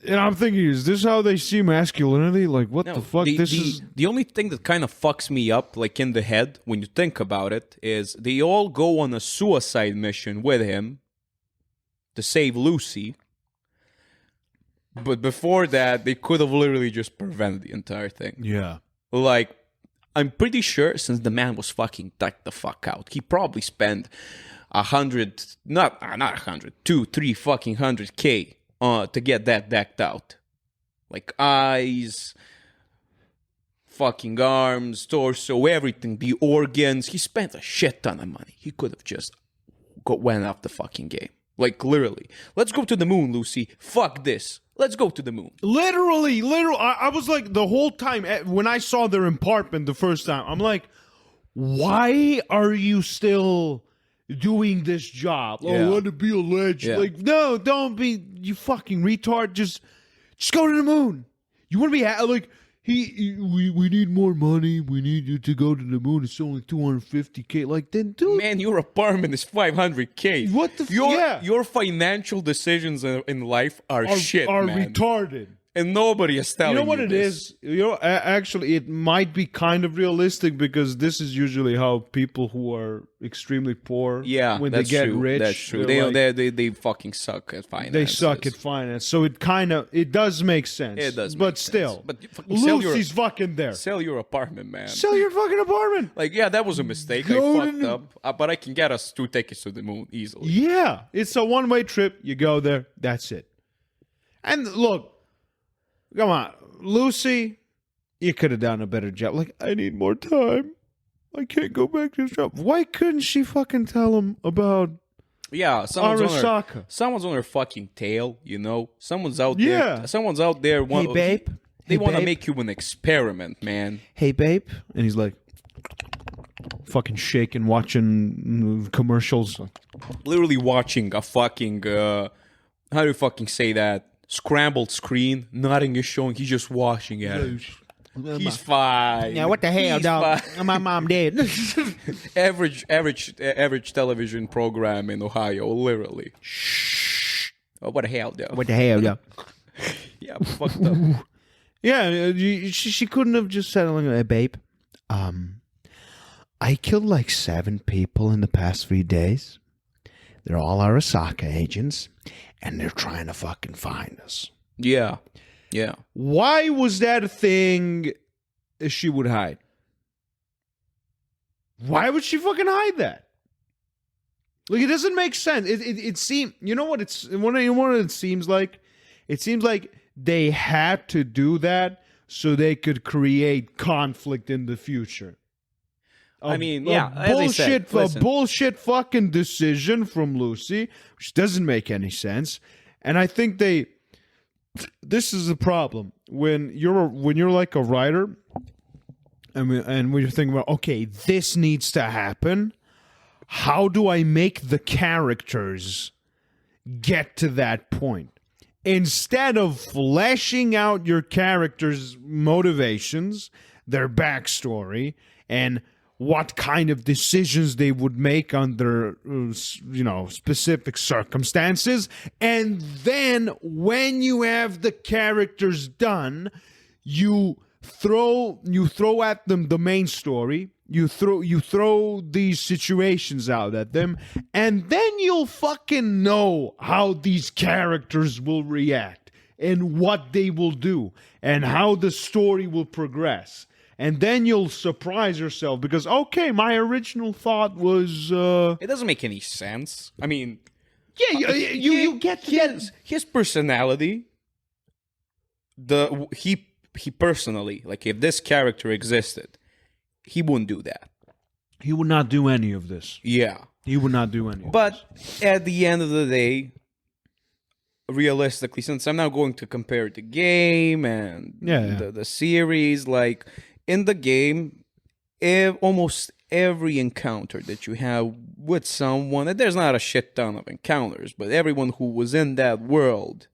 Speaker 1: and I'm thinking, is this how they see masculinity? Like, what the fuck?
Speaker 2: The only thing that kind of fucks me up, like in the head, when you think about it, is they all go on a suicide mission with him to save Lucy. But before that, they could have literally just prevented the entire thing.
Speaker 1: Yeah.
Speaker 2: Like, I'm pretty sure since the man was fucking decked the fuck out, he probably spent 100, not 100, 200, 300 100K to get that decked out. Like eyes, fucking arms, torso, everything, the organs. He spent a shit ton of money. He could have just went off the fucking game. Like, literally. Let's go to the moon, Lucy. Fuck this. Let's go to the moon.
Speaker 1: Literally. I was like, the whole time, when I saw their apartment the first time, I'm like, why are you still doing this job?
Speaker 2: Yeah.
Speaker 1: I want to be a legend.
Speaker 2: Yeah.
Speaker 1: Like, no, don't be, you fucking retard. Just go to the moon. You want to be, like, we need more money. We need you to go to the moon. It's only 250K. Like, then, dude.
Speaker 2: Man, your apartment is 500K.
Speaker 1: What the
Speaker 2: Your financial decisions in life are shit,
Speaker 1: are
Speaker 2: man.
Speaker 1: retarded.
Speaker 2: And nobody is telling you
Speaker 1: know what it
Speaker 2: this.
Speaker 1: is? Actually, it might be kind of realistic because this is usually how people who are extremely poor,
Speaker 2: Yeah,
Speaker 1: when they
Speaker 2: that's
Speaker 1: get
Speaker 2: true.
Speaker 1: rich,
Speaker 2: That's true.
Speaker 1: they're
Speaker 2: They fucking suck at finance.
Speaker 1: they suck at finance. So it does make sense.
Speaker 2: It does,
Speaker 1: but
Speaker 2: make
Speaker 1: still,
Speaker 2: sense. But you fucking
Speaker 1: Lucy's fucking there.
Speaker 2: Sell your apartment, man.
Speaker 1: Sell your fucking apartment.
Speaker 2: Like, yeah, that was a mistake.
Speaker 1: Go
Speaker 2: I
Speaker 1: to
Speaker 2: fucked
Speaker 1: the-
Speaker 2: up. But I can get us 2 tickets to the moon easily.
Speaker 1: Yeah, it's a one-way trip. You go there. That's it. And look, come on, Lucy, you could have done a better job. Like, I need more time. I can't go back to this job. Why couldn't she fucking tell him about
Speaker 2: Yeah,
Speaker 1: Arasaka?
Speaker 2: someone's on her fucking tail, you know? Someone's out
Speaker 1: Yeah.
Speaker 2: there. Someone's out there.
Speaker 1: Hey, babe.
Speaker 2: They
Speaker 1: Hey,
Speaker 2: want to
Speaker 1: babe.
Speaker 2: make you an experiment, man.
Speaker 1: Hey, babe. And he's like, fucking shaking, watching commercials.
Speaker 2: Literally watching a fucking, how do you fucking say that? Scrambled screen. Nothing is showing. He's just watching at it. He's fine.
Speaker 1: Yeah, what the hell,
Speaker 2: He's
Speaker 1: dog?
Speaker 2: fine.
Speaker 1: My mom dead.
Speaker 2: average television program in Ohio, literally. Shh. Oh, what the hell, dog?
Speaker 1: What the hell, dog?
Speaker 2: Yeah, fucked up.
Speaker 1: Yeah, she couldn't have just said, "Hey, babe, I killed like 7 people in the past 3 days. They're all Arasaka agents, and they're trying to fucking find us."
Speaker 2: Yeah. Yeah.
Speaker 1: Why was that a thing she would hide? Why would she fucking hide that? Like, it doesn't make sense. It seems, you know what it seems like? It seems like they had to do that so they could create conflict in the future.
Speaker 2: I mean, yeah, as I said,
Speaker 1: a
Speaker 2: listen.
Speaker 1: bullshit fucking decision from Lucy, which doesn't make any sense. And I think this is the problem when you're like a writer, and when you're thinking about, okay, this needs to happen. How do I make the characters get to that point? Instead of fleshing out your characters' motivations, their backstory, and what kind of decisions they would make under, specific circumstances. And then when you have the characters done, you throw at them the main story. You throw these situations out at them, and then you'll fucking know how these characters will react and what they will do and how the story will progress. And then you'll surprise yourself because, okay, my original thought was...
Speaker 2: It doesn't make any sense. I mean...
Speaker 1: Yeah, you get to that.
Speaker 2: His personality... He personally... Like, if this character existed, he wouldn't do that.
Speaker 1: He would not do any of this.
Speaker 2: Yeah.
Speaker 1: He would not do any of
Speaker 2: But
Speaker 1: this.
Speaker 2: at the end of the day... Realistically, since I'm now going to compare the game and the series, like... In the game, almost every encounter that you have with someone, and there's not a shit ton of encounters, but everyone who was in that world,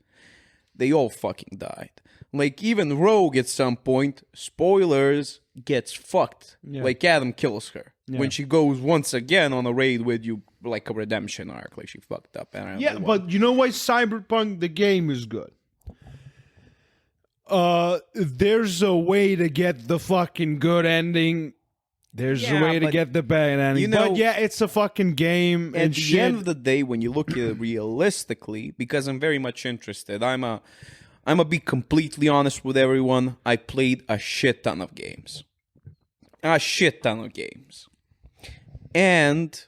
Speaker 2: they all fucking died. Like, even Rogue at some point, spoilers, gets fucked.
Speaker 1: Yeah.
Speaker 2: Like, Adam kills her.
Speaker 1: Yeah.
Speaker 2: When she goes once again on a raid with you, like a redemption arc, like she fucked up.
Speaker 1: Yeah, but you know why Cyberpunk, the game, is good? There's a way to get the fucking good ending. There's a way to get the bad ending. But yeah, it's a fucking game.
Speaker 2: At
Speaker 1: and
Speaker 2: the
Speaker 1: shit.
Speaker 2: end of the day, when you look at it realistically, because I'm very much interested, I'm a be completely honest with everyone. I played a shit ton of games. And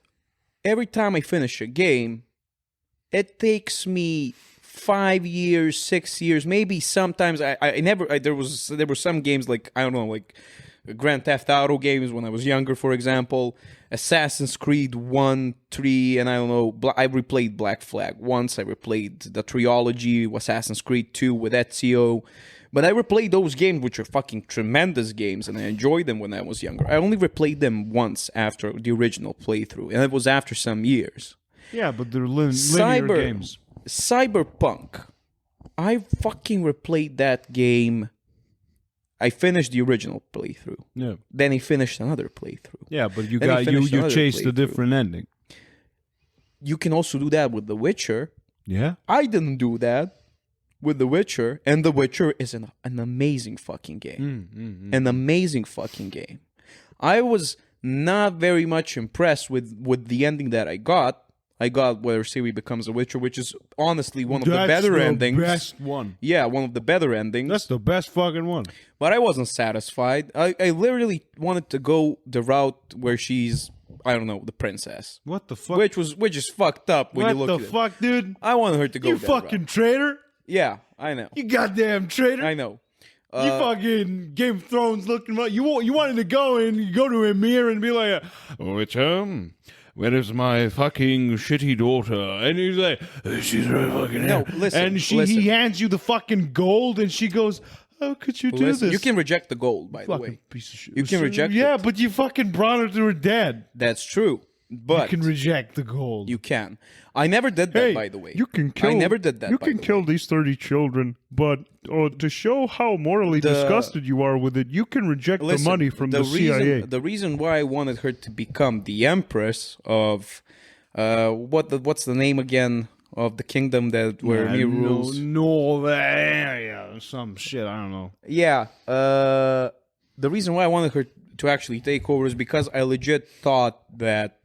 Speaker 2: every time I finish a game, it takes me 5 years, 6 years, maybe sometimes there were some games like, I don't know, like Grand Theft Auto games when I was younger, for example, Assassin's Creed 1, 3, and I don't know, I replayed Black Flag once, I replayed the trilogy, Assassin's Creed 2 with Ezio, but I replayed those games, which are fucking tremendous games, and I enjoyed them when I was younger. I only replayed them once after the original playthrough, and it was after some years.
Speaker 1: Yeah, but they're linear games.
Speaker 2: Cyberpunk. I fucking replayed that game. I finished the original playthrough.
Speaker 1: Yeah.
Speaker 2: Then I finished another playthrough.
Speaker 1: Yeah, but you chased a
Speaker 2: playthrough.
Speaker 1: different ending.
Speaker 2: You can also do that with The Witcher.
Speaker 1: Yeah.
Speaker 2: I didn't do that with The Witcher, and The Witcher is an amazing fucking game. An amazing fucking game. I was not very much impressed with the ending that I got. I got where Siri becomes a Witcher, which is honestly one of the better endings.
Speaker 1: That's the best one.
Speaker 2: Yeah, one of the better endings.
Speaker 1: That's the best fucking one.
Speaker 2: But I wasn't satisfied. I literally wanted to go the route where she's, I don't know, the princess.
Speaker 1: What the fuck?
Speaker 2: Which is fucked up when you look at it.
Speaker 1: What the fuck, dude?
Speaker 2: I wanted her to go
Speaker 1: You
Speaker 2: that
Speaker 1: fucking
Speaker 2: route.
Speaker 1: traitor.
Speaker 2: Yeah, I know.
Speaker 1: You goddamn traitor.
Speaker 2: I know.
Speaker 1: You fucking Game of Thrones looking. You wanted to go to Emir and be like,
Speaker 3: Witcher, where is my fucking shitty daughter? And he's like, she's right fucking
Speaker 2: No,
Speaker 3: here.
Speaker 2: listen.
Speaker 1: and he hands you the fucking gold, and she goes, "How could you do
Speaker 2: Listen,
Speaker 1: this?"
Speaker 2: you can reject the gold, by the
Speaker 1: fucking
Speaker 2: way.
Speaker 1: piece of shit.
Speaker 2: You can reject
Speaker 1: Yeah,
Speaker 2: it.
Speaker 1: but you fucking brought her to her dad.
Speaker 2: That's true. But
Speaker 1: You can reject the gold.
Speaker 2: you can. I never did that, by the way.
Speaker 3: You can kill.
Speaker 2: I never did that.
Speaker 3: You
Speaker 2: by
Speaker 3: can
Speaker 2: the
Speaker 3: kill
Speaker 2: way.
Speaker 3: these 30 children, but to show how morally disgusted you are with it, you can reject
Speaker 2: Listen,
Speaker 3: the money from the CIA.
Speaker 2: The reason why I wanted her to become the empress of what's the name again of the kingdom that where Mir rules?
Speaker 1: No, yeah, some shit. I don't know.
Speaker 2: Yeah. The reason why I wanted her to actually take over is because I legit thought that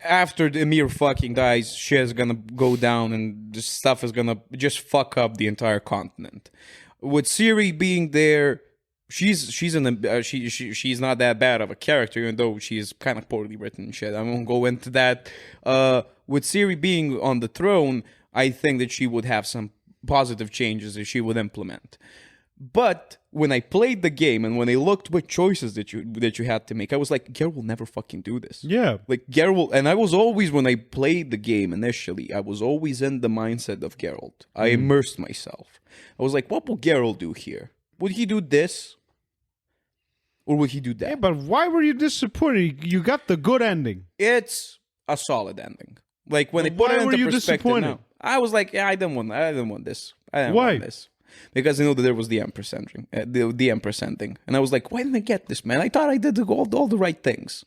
Speaker 2: after the Emir fucking dies, shit is gonna go down and this stuff is gonna just fuck up the entire continent. With Siri being there, she's not that bad of a character, even though she's kind of poorly written and shit. I won't go into that. With Siri being on the throne, I think that she would have some positive changes that she would implement. But when I played the game and when I looked what choices that you had to make, I was like, Geralt will never fucking do this.
Speaker 3: Yeah.
Speaker 2: Like Geralt, and I was always, when I played the game initially, I was always in the mindset of Geralt. I immersed myself. I was like, what will Geralt do here? Would he do this? Or would he do that?
Speaker 1: Yeah, but why were you disappointed? You got the good ending.
Speaker 2: It's a solid ending. Like when I
Speaker 1: But
Speaker 2: put
Speaker 1: why
Speaker 2: it
Speaker 1: were
Speaker 2: into
Speaker 1: you
Speaker 2: perspective
Speaker 1: disappointed?
Speaker 2: now, I was like, yeah, I didn't want this. I didn't
Speaker 1: Why?
Speaker 2: want this. Because I know that there was the Empress ending, the Empress ending, and I was like, why didn't I get this, man? I thought I did all the right things,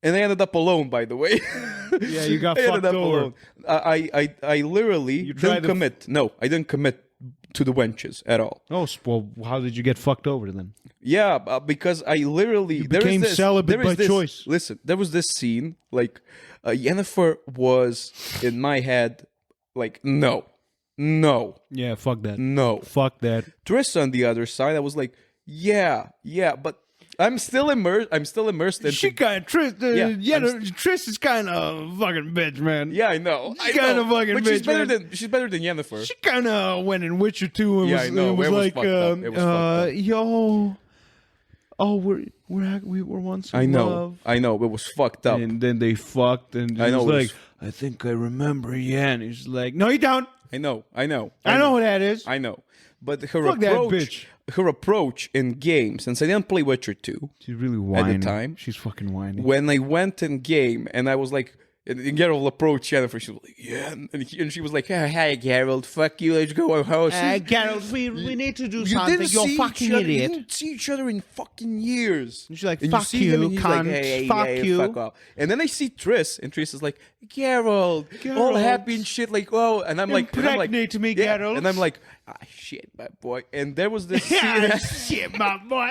Speaker 2: and I ended up alone. By the way,
Speaker 1: Yeah, you got
Speaker 2: I ended
Speaker 1: fucked
Speaker 2: up
Speaker 1: over.
Speaker 2: alone. I literally
Speaker 1: tried
Speaker 2: didn't
Speaker 1: to
Speaker 2: commit. No, I didn't commit to the wenches at all.
Speaker 1: Oh, well, how did you get fucked over then?
Speaker 2: Yeah, because I literally
Speaker 1: became celibate by choice.
Speaker 2: Listen, there was this scene like Yennefer was in my head like no.
Speaker 1: Yeah, fuck that.
Speaker 2: No.
Speaker 1: Fuck that.
Speaker 2: Triss on the other side, I was like, yeah, but I'm still immersed. Into,
Speaker 1: She kind of Triss. Triss is kind of fucking bitch, man.
Speaker 2: yeah, I know.
Speaker 1: She's kinda fucking
Speaker 2: but
Speaker 1: bitch, man.
Speaker 2: she's better than Yennefer.
Speaker 1: She kind of went in Witcher 2 and
Speaker 2: Yeah, I know.
Speaker 1: it was
Speaker 2: It was
Speaker 1: like,
Speaker 2: fucked up. It was fucked up.
Speaker 1: yo, oh, we were once in
Speaker 2: I know.
Speaker 1: love.
Speaker 2: I know. It was fucked up.
Speaker 1: And then they fucked, and
Speaker 2: I know,
Speaker 1: was
Speaker 2: it
Speaker 1: like, I think I remember, yeah. And he's like, no, you don't.
Speaker 2: I know.
Speaker 1: I know who that is.
Speaker 2: I know. But her
Speaker 1: Fuck that
Speaker 2: approach,
Speaker 1: bitch.
Speaker 2: her approach in games, since I didn't play Witcher 2,
Speaker 1: She's really whiny.
Speaker 2: time.
Speaker 1: She's fucking whiny.
Speaker 2: when I went in game and I was like, and Geralt approached Yennefer, she was like, yeah, and she was like, hey, Geralt, fuck you, let's go our house.
Speaker 1: Geralt, we need to do
Speaker 2: You
Speaker 1: something.
Speaker 2: didn't
Speaker 1: You're
Speaker 2: see
Speaker 1: fucking
Speaker 2: each other,
Speaker 1: idiot.
Speaker 2: You didn't see each other in fucking years.
Speaker 1: And she's like,
Speaker 2: And
Speaker 1: fuck
Speaker 2: see him
Speaker 1: you,
Speaker 2: and he's
Speaker 1: cunt.
Speaker 2: like, hey,
Speaker 1: Fuck
Speaker 2: hey,
Speaker 1: you.
Speaker 2: fuck off. And then I see Triss, and Triss is like, Geralt, all
Speaker 1: Geralt.
Speaker 2: happy and shit, like, oh, and I'm like,
Speaker 1: Impregnate me,
Speaker 2: yeah,
Speaker 1: Geralt.
Speaker 2: and I'm like, shit, my boy. And there was this
Speaker 1: Yeah,
Speaker 2: scene,
Speaker 1: shit, my boy.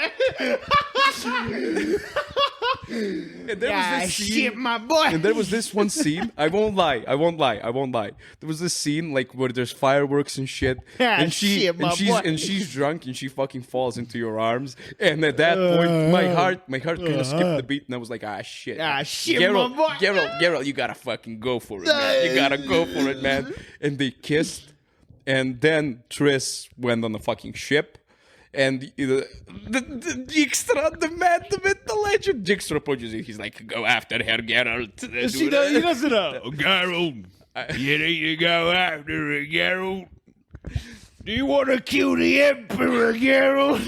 Speaker 2: and there was this scene,
Speaker 1: shit, my boy.
Speaker 2: and there was this one scene. I won't lie. There was this scene like where there's fireworks and shit,
Speaker 1: Yeah,
Speaker 2: and
Speaker 1: shit, my boy.
Speaker 2: she's drunk and she fucking falls into your arms. And at that point, my heart kind of skipped the beat, and I was like, shit,
Speaker 1: shit,
Speaker 2: Geralt,
Speaker 1: my boy.
Speaker 2: Geralt, you gotta fucking go for it, man. You gotta go for it, man. And they kissed, and then Triss went on the fucking ship. And the Dijkstra, the man, the myth, the legend, Dijkstra approaches it. He's like, go after her, Geralt.
Speaker 1: He doesn't know.
Speaker 3: Geralt, you need to go after her, Geralt. Do you want to kill the Emperor, Geralt?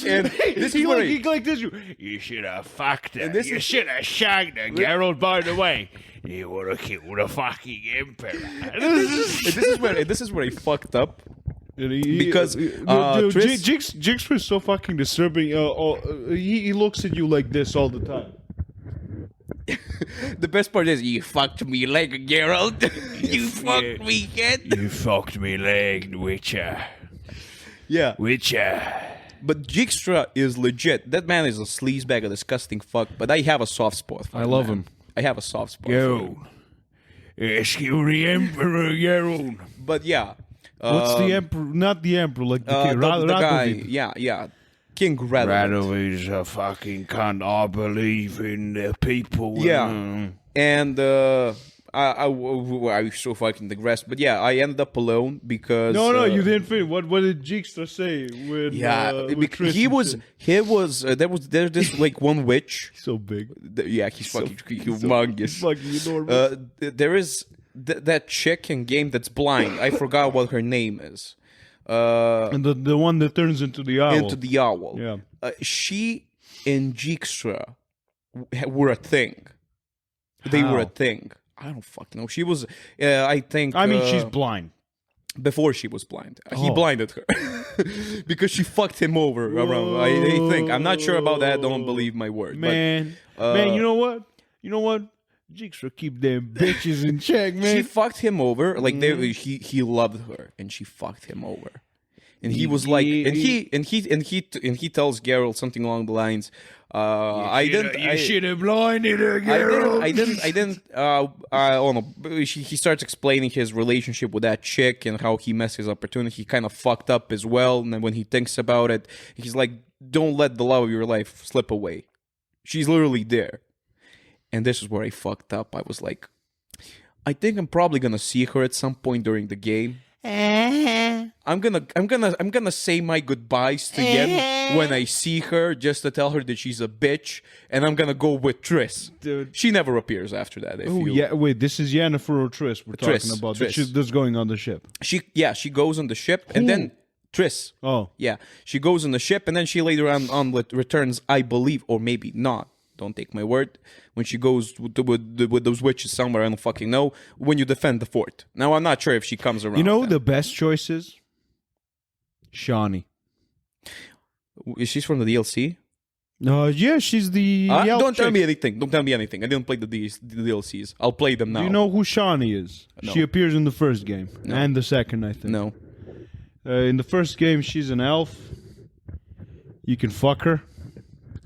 Speaker 2: And this is where
Speaker 1: He like this.
Speaker 3: You should have fucked her.
Speaker 2: And this
Speaker 3: You
Speaker 2: is-
Speaker 3: should have shagged her, Geralt, by the way. You want to kill the fucking Emperor.
Speaker 2: this is where he fucked up. Because, Triss-
Speaker 1: Dijkstra is so fucking disturbing. He looks at you like this all the time.
Speaker 2: The best part is, you fucked me like a Geralt. You fucked me, kid.
Speaker 3: You fucked me leg, Witcher.
Speaker 2: Yeah.
Speaker 3: Witcher.
Speaker 2: But Dijkstra is legit. That man is a sleazebag, a disgusting fuck. But I have a soft spot for him.
Speaker 1: I love
Speaker 2: man.
Speaker 1: him.
Speaker 2: I have a soft spot for him.
Speaker 3: Rescue the Emperor, Geralt.
Speaker 2: But yeah.
Speaker 1: What's the emperor? Not the emperor, like the king.
Speaker 2: the guy,
Speaker 1: Radovid.
Speaker 2: yeah. King Radovid.
Speaker 3: Radovid's a fucking cunt. I believe in the people.
Speaker 2: Yeah. And I so fucking digressed. But yeah, I ended up alone because
Speaker 1: No, you didn't finish. What did Dijkstra say when? With Triss
Speaker 2: he
Speaker 1: and
Speaker 2: was
Speaker 1: shit?
Speaker 2: there's this like one witch.
Speaker 1: So big.
Speaker 2: Yeah, he's fucking humongous.
Speaker 1: Fucking enormous.
Speaker 2: There is that chick in game that's blind. I forgot what her name is.
Speaker 1: And the one that turns into the owl.
Speaker 2: Into the owl.
Speaker 1: Yeah.
Speaker 2: She and Dijkstra were a thing. They were a
Speaker 1: How?
Speaker 2: thing. I don't fucking know. She was, I think.
Speaker 1: I mean, she's blind.
Speaker 2: Before she was blind. He
Speaker 1: Oh.
Speaker 2: blinded her because she fucked him over around. I think. I'm not sure about that. Don't believe my word.
Speaker 1: Man, man, you know what? You know what? Dijkstra keep them bitches in check,
Speaker 2: But
Speaker 1: man.
Speaker 2: she fucked him over. Like he loved her, and she fucked him over. And he was like, and he tells Geralt something along the lines,
Speaker 3: You should have blinded her, girl.
Speaker 2: I didn't. Oh no. He starts explaining his relationship with that chick and how he messed his opportunity. He kind of fucked up as well. And then when he thinks about it, he's like, "Don't let the love of your life slip away. She's literally there." And this is where I fucked up. I was like, I think I'm probably gonna see her at some point during the game. I'm gonna say my goodbyes to Yen when I see her, just to tell her that she's a bitch, and I'm gonna go with Triss.
Speaker 1: Dude.
Speaker 2: She never appears after that.
Speaker 1: Oh, yeah, wait, this is Yennefer or Triss we're
Speaker 2: Triss,
Speaker 1: talking about.
Speaker 2: Triss.
Speaker 1: That's going on the ship.
Speaker 2: She goes on the ship, and then Triss.
Speaker 1: Oh.
Speaker 2: Yeah, she goes on the ship, and then she later on returns, I believe, or maybe not. Don't take my word. When she goes with those witches somewhere, I don't fucking know. When you defend the fort. Now, I'm not sure if she comes around.
Speaker 1: You know
Speaker 2: then.
Speaker 1: the best choice is? Shawnee.
Speaker 2: Is she from the DLC?
Speaker 1: Yeah, she's the elf
Speaker 2: Don't tell
Speaker 1: chick.
Speaker 2: me anything. Don't tell me anything. I didn't play the DLCs. I'll play them now.
Speaker 1: Do you know who Shawnee is?
Speaker 2: No.
Speaker 1: She appears in the first game. And the second, I think.
Speaker 2: No.
Speaker 1: In the first game, she's an elf. You can fuck her.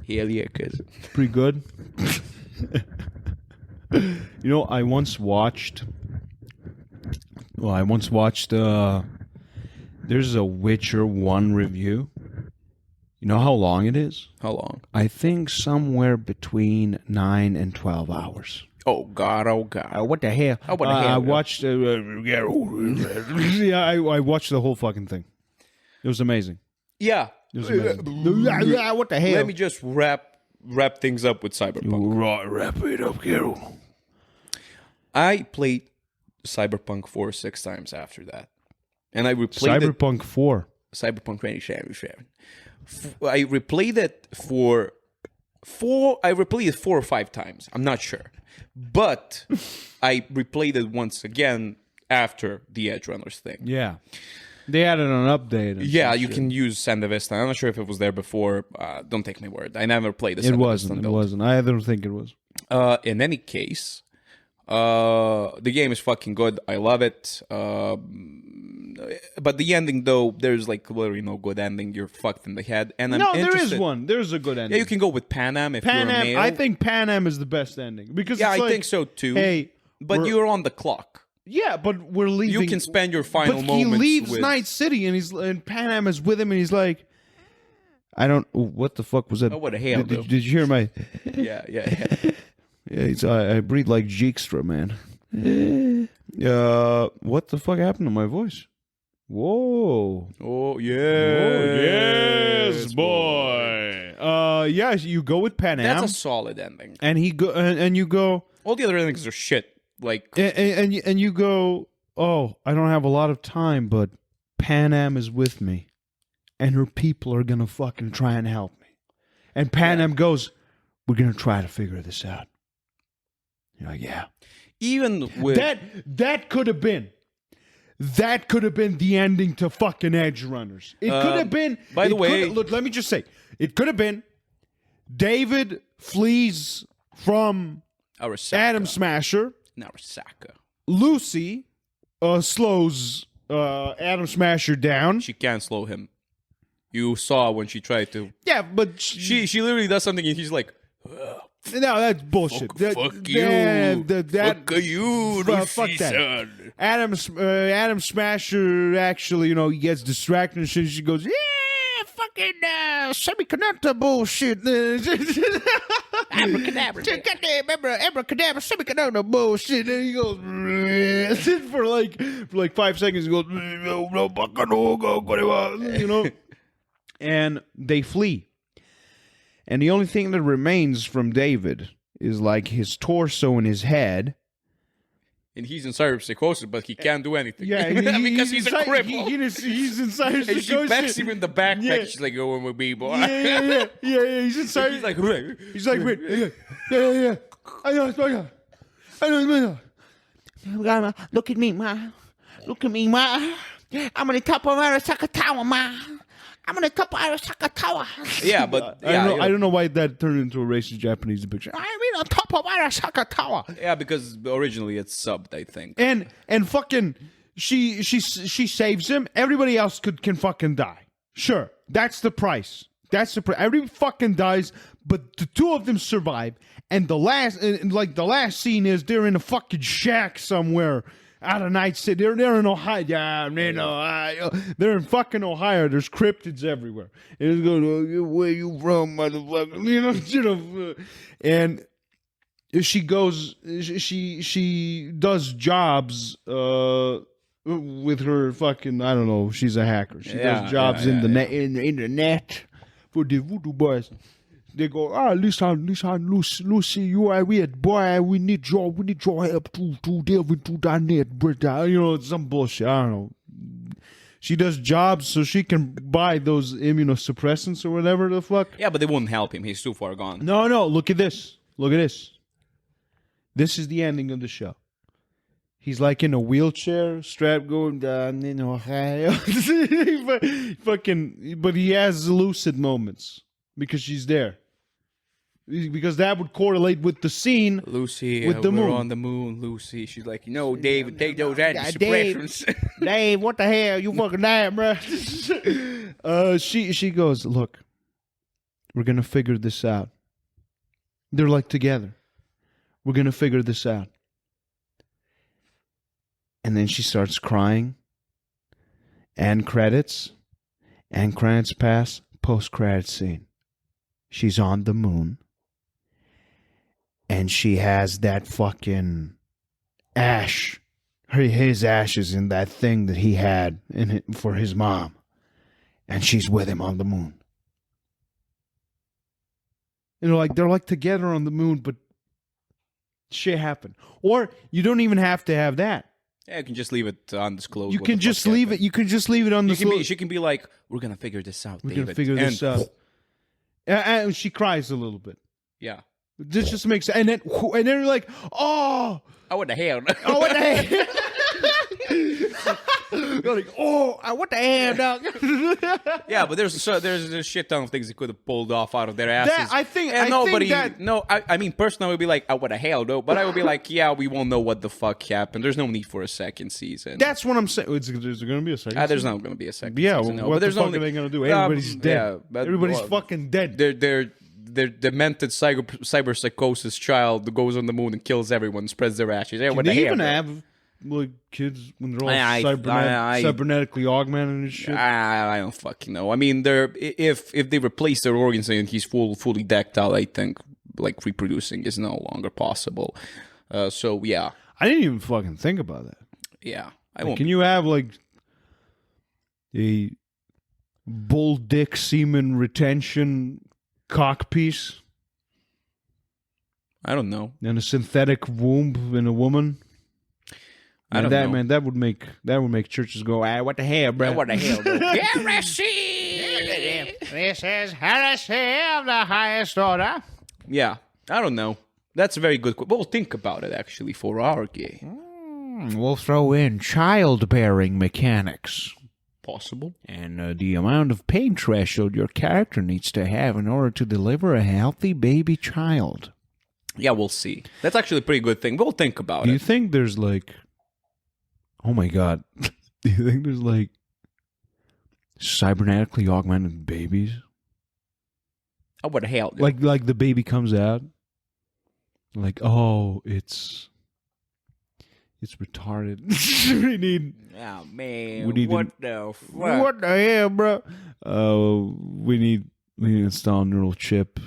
Speaker 2: Hell yeah, cuz.
Speaker 1: Pretty good. You know, I once watched... there's a Witcher 1 review. You know how long it is?
Speaker 2: How long?
Speaker 1: I think somewhere between 9 and 12 hours.
Speaker 2: Oh god, oh god.
Speaker 1: What the hell?
Speaker 2: Oh, what the hell?
Speaker 1: I watched... yeah, I watched the whole fucking thing. It was amazing.
Speaker 2: Yeah.
Speaker 1: It was amazing. What the hell?
Speaker 2: Let me just wrap things up with Cyberpunk.
Speaker 3: Right, wrap it up, girl.
Speaker 2: I played Cyberpunk 4 6 times after that. And I replayed it.
Speaker 1: Cyberpunk 4.
Speaker 2: Cyberpunk 2077. I replayed it for 4 or 5 times. I'm not sure. But I replayed it once again after the Edgerunners thing.
Speaker 1: Yeah. They added an update. and
Speaker 2: Yeah,
Speaker 1: some
Speaker 2: you
Speaker 1: shit.
Speaker 2: can use Santa Vista. I'm not sure if it was there before. Don't take my word. I never played the
Speaker 1: It
Speaker 2: Santa
Speaker 1: wasn't.
Speaker 2: Vista
Speaker 1: It
Speaker 2: build.
Speaker 1: wasn't. I don't think it was.
Speaker 2: In any case, the game is fucking good. I love it. But the ending, though, there's like literally no good ending. You're fucked in the head. And I'm
Speaker 1: No, there
Speaker 2: interested.
Speaker 1: is one. There's a good ending.
Speaker 2: Yeah, you can go with Pan Am if you're a male.
Speaker 1: I think Pan Am is the best ending because
Speaker 2: Yeah,
Speaker 1: it's
Speaker 2: I
Speaker 1: like,
Speaker 2: think so too.
Speaker 1: Hey,
Speaker 2: but
Speaker 1: we're-
Speaker 2: you're on the clock.
Speaker 1: yeah, but we're leaving.
Speaker 2: You can spend your final
Speaker 1: but
Speaker 2: moments.
Speaker 1: he leaves
Speaker 2: with...
Speaker 1: Night City and Pan Am is with him and he's like, I don't. What the fuck was that?
Speaker 2: Oh, what the hell,
Speaker 1: Did,
Speaker 2: dude.
Speaker 1: did you hear my?
Speaker 2: Yeah.
Speaker 1: Yeah, I breathe like Dijkstra, man. What the fuck happened to my voice? Whoa.
Speaker 2: Oh yeah.
Speaker 1: Yes, boy. Yeah, you go with Pan Am,
Speaker 2: That's a solid ending.
Speaker 1: and he go and you go,
Speaker 2: All the other endings are shit. Like
Speaker 1: and you go. Oh, I don't have a lot of time, but Pan Am is with me, and her people are gonna fucking try and help me. And Pan Am goes, "We're gonna try to figure this out." You're like, yeah.
Speaker 2: even with
Speaker 1: That could have been. That could have been the ending to fucking Edgerunners. It could have been.
Speaker 2: by the
Speaker 1: it
Speaker 2: way-
Speaker 1: could- look, let me just say, it could have been David flees from
Speaker 2: Arasaka.
Speaker 1: Adam Smasher.
Speaker 2: Arasaka.
Speaker 1: Lucy slows Adam Smasher down.
Speaker 2: She can't slow him. You saw when she tried to.
Speaker 1: Yeah, but
Speaker 2: She literally does something and he's like,
Speaker 1: no, that's bullshit.
Speaker 3: Fuck you.
Speaker 1: That,
Speaker 3: Fuck you,
Speaker 1: fuck
Speaker 3: Lucy,
Speaker 1: that.
Speaker 3: son.
Speaker 1: Adam Smasher actually, he gets distracted and shit. She goes, yeah, fucking semiconductor bullshit.
Speaker 3: Abracadabra.
Speaker 1: Goddamn, abracadabra, semiconductor bullshit. And he goes, for like 5 seconds, he goes, and they flee. And the only thing that remains from David is like his torso and his head.
Speaker 2: and he's in cyberpsychosis, but he can't do anything.
Speaker 1: Yeah,
Speaker 2: because he's a
Speaker 1: inside,
Speaker 2: cripple.
Speaker 1: He's inside
Speaker 2: and she backs him in the backpack.
Speaker 1: Yeah.
Speaker 2: She's like, "Go with me, boy."
Speaker 1: Yeah. He's inside.
Speaker 2: He's like,
Speaker 1: He's like, wait, yeah. I know,
Speaker 3: Look at me, ma. Look at me, ma. I'm on the top of Arasaka Tower, ma. I'm on the top of Arasaka Tower.
Speaker 2: Yeah, but yeah,
Speaker 1: I don't know why that turned into a racist Japanese depiction. I'm on top of Arasaka Tower.
Speaker 2: yeah, because originally it's subbed, I think.
Speaker 1: And fucking she saves him. Everybody else can fucking die. Sure, that's the price. That's the price. Everybody fucking dies, but the two of them survive. And the last scene is they're in a fucking shack somewhere out of Night City. They're in Ohio. Yeah, in Ohio. They're in fucking Ohio. There's cryptids everywhere. It's going, where you from, motherfucker? You know. And she goes. She does jobs. With her fucking, I don't know. She's a hacker. She does jobs in the internet for the voodoo boys. They go, listen, Lucy, you are weird, boy. We need your help to delve into that net, brother. You know, some bullshit. I don't know. She does jobs so she can buy those immunosuppressants or whatever the fuck.
Speaker 2: Yeah, but they wouldn't help him. He's too far gone.
Speaker 1: No. Look at this. This is the ending of the show. He's like in a wheelchair, strapped going down in Ohio. But he has lucid moments because she's there. Because that would correlate with the scene.
Speaker 2: Lucy,
Speaker 1: with the
Speaker 2: we're
Speaker 1: moon.
Speaker 2: on the moon, Lucy. She's like, no, David, take those antisuppressants.
Speaker 1: Dave, what the hell? You fucking dying, bro. She goes, look, we're going to figure this out. They're like together. We're going to figure this out. And then she starts crying. And credits pass. Post-credit scene. She's on the moon. And she has that fucking ash. His ashes in that thing that he had for his mom. And she's with him on the moon. You know, like they're like together on the moon, but shit happened. Or you don't even have to have that.
Speaker 2: Yeah, you can just leave it undisclosed.
Speaker 1: You can just leave it. You can just leave it undisclosed.
Speaker 2: She can be like, we're gonna figure this out, David.
Speaker 1: We're gonna figure this out. And she cries a little bit.
Speaker 2: Yeah.
Speaker 1: This just makes and then you're like, oh,
Speaker 2: what the hell?
Speaker 1: Oh, what the hell? You're like, what the hell, dog?
Speaker 2: Yeah, but there's a shit ton of things they could have pulled off out of their asses.
Speaker 1: I think that.
Speaker 2: I mean, personally, I would be like, what the hell, though? But I would be like, yeah, we won't know what the fuck happened. There's no need for a second season.
Speaker 1: That's what I'm saying. There's going to be a second season?
Speaker 2: There's not going to be a second
Speaker 1: season.
Speaker 2: season.
Speaker 1: Yeah, what the fuck are they going to do? Everybody's dead. Yeah, everybody's fucking dead.
Speaker 2: Their demented cyber psychosis child goes on the moon and kills everyone, spreads their ashes. Hey, what the hell?
Speaker 1: They even have like kids when they're all cybernetically augmented and shit.
Speaker 2: I don't fucking know. I mean, if they replace their organs and he's fully decked out, I think like reproducing is no longer possible. So yeah,
Speaker 1: I didn't even fucking think about that.
Speaker 2: Yeah,
Speaker 1: can you have like a bull dick semen retention cock piece?
Speaker 2: I don't know.
Speaker 1: And a synthetic womb in a woman. I don't know. Man, that would make churches go, what the hell, bro?
Speaker 2: What the hell, bro?
Speaker 3: Heresy! This is heresy of the highest order.
Speaker 2: Yeah, I don't know. That's a very good question. We'll think about it, actually, for our game.
Speaker 3: We'll throw in childbearing mechanics.
Speaker 2: Possible.
Speaker 3: And the amount of pain threshold your character needs to have in order to deliver a healthy baby child.
Speaker 2: Yeah, we'll see. That's actually a pretty good thing. We'll think about it.
Speaker 1: Do you think there's like... Oh my god. Do you think there's like cybernetically augmented babies?
Speaker 2: Oh, what the hell?
Speaker 1: Like the baby comes out. Like, it's retarded. we need.
Speaker 2: Oh man.
Speaker 1: We need
Speaker 2: what the fuck?
Speaker 1: What the hell, bro? We need to install a neural chip.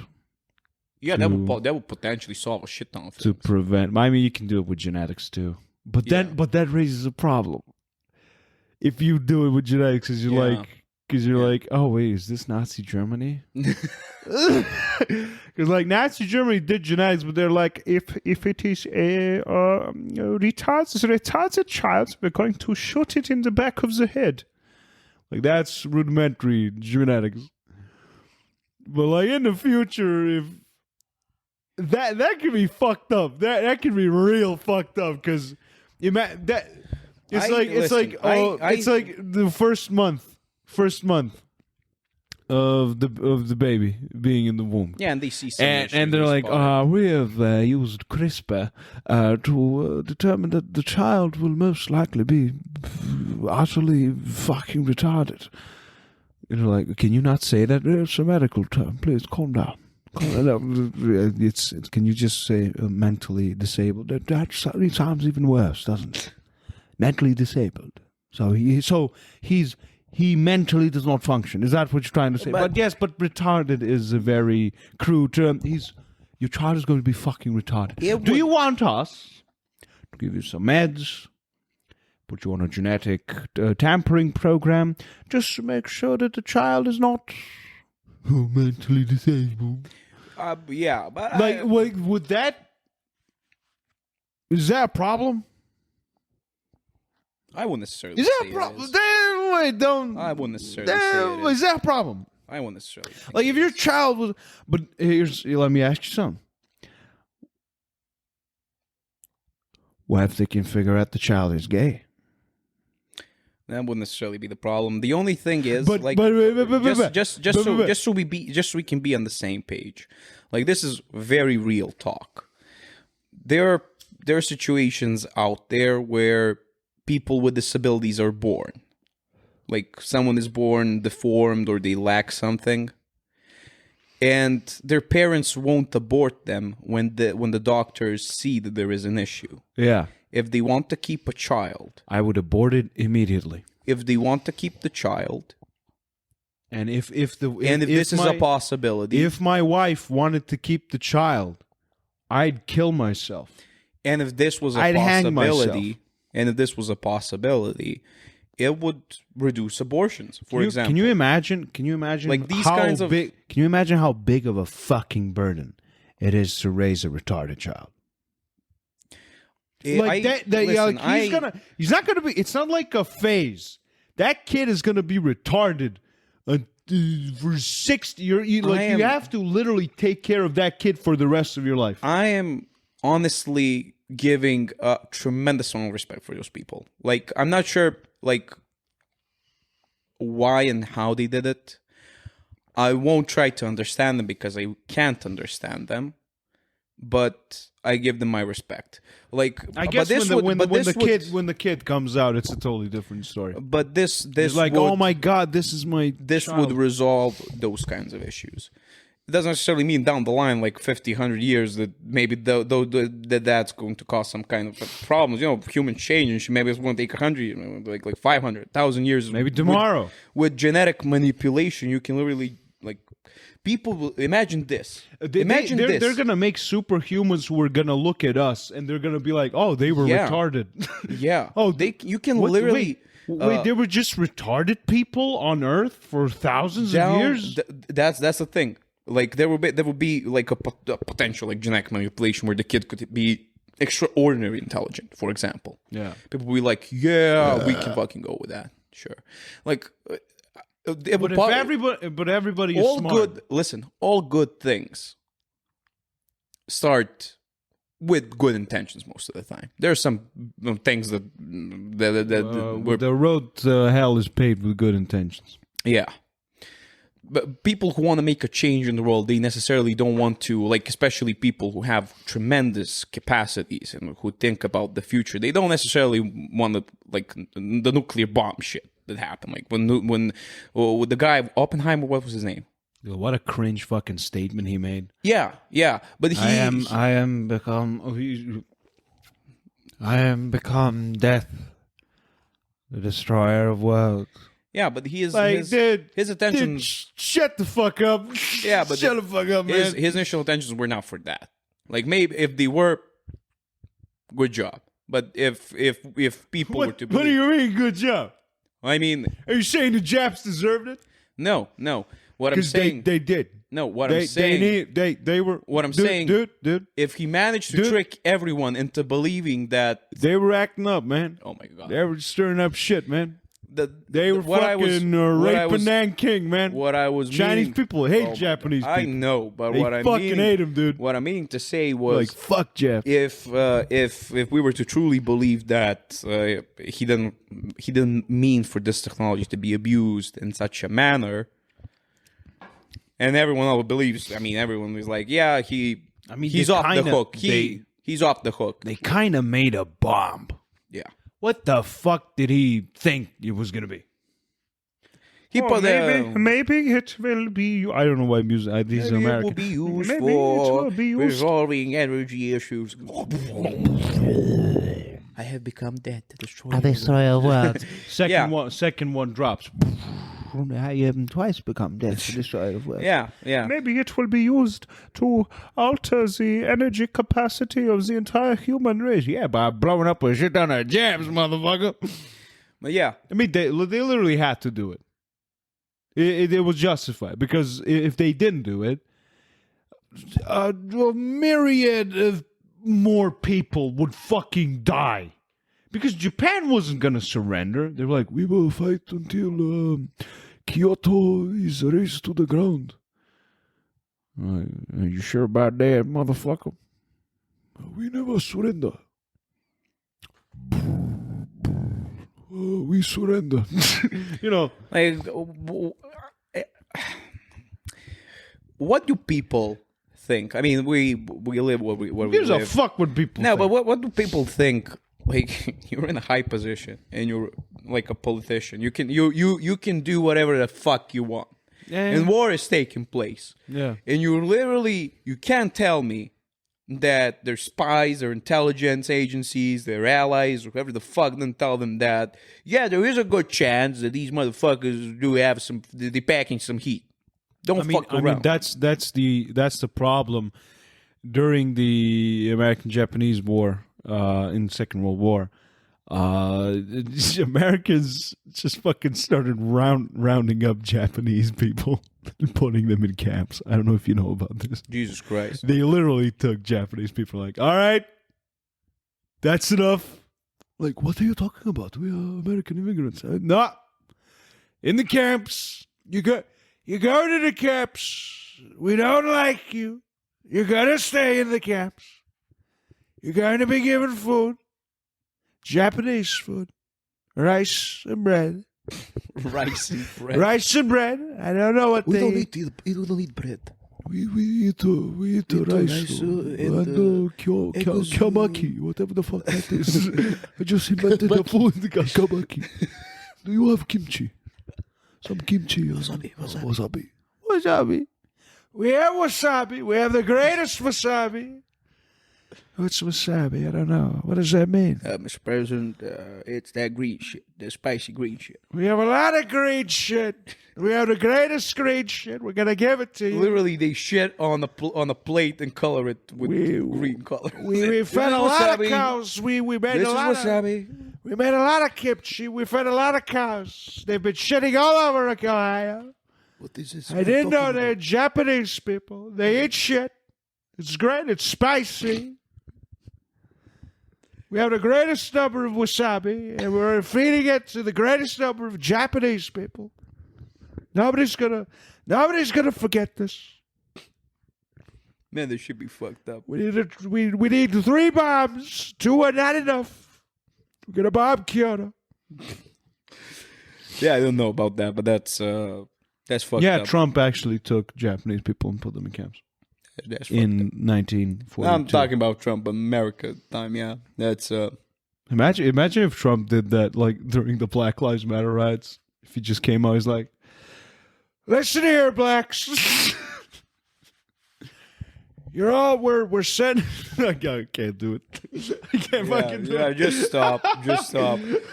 Speaker 2: Yeah, that would potentially solve a shit ton of things.
Speaker 1: To prevent. I mean, you can do it with genetics too. But that raises a problem. If you do it with genetics, because you're like, oh wait, is this Nazi Germany? Because like Nazi Germany did genetics, but they're like, if it is a retarded child, we're going to shoot it in the back of the head. Like that's rudimentary genetics. But like in the future, that could be fucked up. That could be real fucked up because that it's like the first month of the baby being in the womb.
Speaker 2: Yeah, and they see some
Speaker 1: and they're like, we have used CRISPR to determine that the child will most likely be utterly fucking retarded. You know, like, can you not say that? It's a medical term. Please calm down. It's can you just say mentally disabled? That's sounds even worse, doesn't it? Mentally disabled. So he mentally does not function. Is that what you're trying to say? But yes, but retarded is a very crude term. Your child is going to be fucking retarded. Do you want us to give you some meds, put you on a genetic tampering program, just to make sure that the child is not mentally disabled?
Speaker 2: Yeah, but
Speaker 1: would that? Is that a problem?
Speaker 2: I wouldn't necessarily.
Speaker 1: Is that a problem? Wait, don't.
Speaker 2: I wouldn't necessarily say it
Speaker 1: is that a problem?
Speaker 2: I wouldn't necessarily.
Speaker 1: Like if your child was, but let me ask you something. What if they can figure out the child is gay?
Speaker 2: That wouldn't necessarily be the problem. The only thing is, just so we can be on the same page. Like, this is very real talk. There are situations out there where people with disabilities are born. Like, someone is born deformed or they lack something, and their parents won't abort them when the doctors see that there is an issue.
Speaker 1: Yeah.
Speaker 2: If they want to keep a child,
Speaker 1: I would abort it immediately.
Speaker 2: If they want to keep the child,
Speaker 1: and if
Speaker 2: this is a possibility,
Speaker 1: if my wife wanted to keep the child, I'd kill myself.
Speaker 2: And if this was a
Speaker 1: I'd hang myself.
Speaker 2: And if this was a possibility, it would reduce abortions. For example,
Speaker 1: can you imagine?
Speaker 2: Like these kinds of
Speaker 1: big? Can you imagine how big of a fucking burden it is to raise a retarded child? He's not gonna be. It's not like a phase. That kid is gonna be retarded for 60. You have to literally take care of that kid for the rest of your life.
Speaker 2: I am honestly giving a tremendous amount of respect for those people. Like, I'm not sure, like, why and how they did it. I won't try to understand them because I can't understand them. But I give them my respect. Like,
Speaker 1: I guess when the kid comes out, it's a totally different story.
Speaker 2: But this
Speaker 1: like, oh my god, this is my child.
Speaker 2: Would resolve those kinds of issues. It doesn't necessarily mean down the line, like 50, 100 years, that maybe that's going to cause some kind of problems. You know, human change, and maybe it's going to take 100, like 500, 1,000 years.
Speaker 1: Maybe tomorrow.
Speaker 2: With genetic manipulation, you can literally, like, people will imagine this.
Speaker 1: They're going to make superhumans who are going to look at us, and they're going to be like, oh, they were retarded.
Speaker 2: Yeah. You can
Speaker 1: what,
Speaker 2: literally...
Speaker 1: Wait, there were just retarded people on Earth for thousands of years?
Speaker 2: That's the thing. Like, there would be like a potential, like, genetic manipulation where the kid could be extraordinarily intelligent, for example.
Speaker 1: Yeah.
Speaker 2: People will be like, yeah, we can fucking go with that. Sure. Like,
Speaker 1: everybody is smart.
Speaker 2: All good things start with good intentions most of the time. There are some things that
Speaker 1: the road to hell is paved with good intentions.
Speaker 2: Yeah. But people who want to make a change in the world, they necessarily don't want to, like, especially people who have tremendous capacities and who think about the future. They don't necessarily want to, like, the nuclear bomb shit that happened. Like, when the guy, Oppenheimer, what was his name?
Speaker 1: What a cringe fucking statement he made.
Speaker 2: Yeah. But
Speaker 1: I am become death, the destroyer of worlds.
Speaker 2: Yeah, but he is his attention.
Speaker 1: Dude, shut the fuck up.
Speaker 2: Yeah, but
Speaker 1: shut the fuck up, man.
Speaker 2: His initial intentions were not for that. Like, maybe if they were, good job. But if people were to,
Speaker 1: what do you mean, good job?
Speaker 2: I mean,
Speaker 1: are you saying the Japs deserved it?
Speaker 2: No. What I'm saying,
Speaker 1: they did.
Speaker 2: No, what I'm saying,
Speaker 1: they were.
Speaker 2: What I'm saying, dude. If he managed to trick everyone into believing that
Speaker 1: they were acting up, man.
Speaker 2: Oh my god,
Speaker 1: they were stirring up shit, man. They were fucking raping Nanking, man.
Speaker 2: What I was
Speaker 1: Chinese
Speaker 2: meaning,
Speaker 1: people hate Japanese people.
Speaker 2: I know, but
Speaker 1: They
Speaker 2: what I
Speaker 1: fucking hate them, dude.
Speaker 2: What I'm meaning to say was
Speaker 1: Like, fuck Jeff.
Speaker 2: if we were to truly believe that he didn't mean for this technology to be abused in such a manner, and everyone else believes. I mean, everyone was like, yeah, he's off the hook. He's off the hook.
Speaker 1: They kind of made a bomb.
Speaker 2: Yeah.
Speaker 1: What the fuck did he think it was gonna be?
Speaker 2: He put
Speaker 1: maybe it will be. I don't know why music. These are American.
Speaker 2: It will be used
Speaker 1: Maybe
Speaker 2: for
Speaker 1: it will be used.
Speaker 2: resolving energy issues. I have become dead to destroy.
Speaker 4: I destroy a world.
Speaker 1: Second one drops.
Speaker 4: You haven't twice become dead to destroy the world.
Speaker 2: Yeah.
Speaker 1: Maybe it will be used to alter the energy capacity of the entire human race. Yeah, by blowing up a shit ton of jams, motherfucker.
Speaker 2: But yeah,
Speaker 1: I mean, they literally had to do it. It was justified, because if they didn't do it, a myriad of more people would fucking die. Because Japan wasn't going to surrender. They were like, we will fight until Kyoto is razed to the ground. Are you sure about that, motherfucker? We never surrender. We surrender. You know.
Speaker 2: like, what do people think? I mean, we live where we
Speaker 1: Gives
Speaker 2: live.
Speaker 1: a fuck what people
Speaker 2: No,
Speaker 1: think.
Speaker 2: but what do people think? Like, you're in a high position and you're like a politician. You can do whatever the fuck you want.
Speaker 1: Yeah.
Speaker 2: And war is taking place.
Speaker 1: Yeah.
Speaker 2: And you can't tell me that their spies or intelligence agencies, their allies, or whoever the fuck didn't tell them that, yeah, there is a good chance that these motherfuckers do have they're packing some heat. Don't fuck around.
Speaker 1: I mean, that's the problem during the American-Japanese War, in the Second World War. Americans just fucking started rounding up Japanese people and putting them in camps. I don't know if you know about this.
Speaker 2: Jesus Christ.
Speaker 1: They literally took Japanese people, like, all right, that's enough. Like, what are you talking about? We are American immigrants. No. In the camps. You go to the camps. We don't like you. You're going to stay in the camps. You're going to be given food. Japanese food. Rice and bread.
Speaker 2: Rice and bread.
Speaker 1: Rice and bread. I don't know what
Speaker 4: We
Speaker 1: they
Speaker 4: don't
Speaker 1: eat.
Speaker 4: eat bread.
Speaker 1: We eat rice and kamaki, whatever the fuck that is. I just invented the food, kamaki. Do you have kimchi? Some kimchi. Wasabi. We have wasabi. We have the greatest wasabi. What's wasabi? I don't know. What does that mean?
Speaker 2: Mr. President, it's that green shit, the spicy green shit.
Speaker 1: We have a lot of green shit. We have the greatest green shit. We're gonna give it to you.
Speaker 2: Literally, they shit on the plate and color it with green color.
Speaker 1: We fed a lot of cows. We made
Speaker 2: This
Speaker 1: a
Speaker 2: is
Speaker 1: lot of
Speaker 2: wasabi.
Speaker 1: We made a lot of kimchi. We fed a lot of cows. They've been shitting all over Ohio.
Speaker 4: What is this?
Speaker 1: I didn't know they're Japanese people. They eat shit. It's great. It's spicy. We have the greatest number of wasabi, and we're feeding it to the greatest number of Japanese people. Nobody's gonna forget this.
Speaker 2: Man, this should be fucked up.
Speaker 1: We need 3 bombs. 2 are not enough. We're gonna bomb Kyoto.
Speaker 2: Yeah, I don't know about that, but that's fucked
Speaker 1: Yeah,
Speaker 2: up.
Speaker 1: Trump actually took Japanese people and put them in camps
Speaker 2: That's fucked
Speaker 1: in
Speaker 2: up.
Speaker 1: 1942.
Speaker 2: I'm talking about Trump, America time. Yeah, that's
Speaker 1: Imagine if Trump did that, like during the Black Lives Matter riots. If he just came out, he's like, "Listen here, blacks. You're all we're sending." I can't do it. I can't fucking do it.
Speaker 2: Just stop.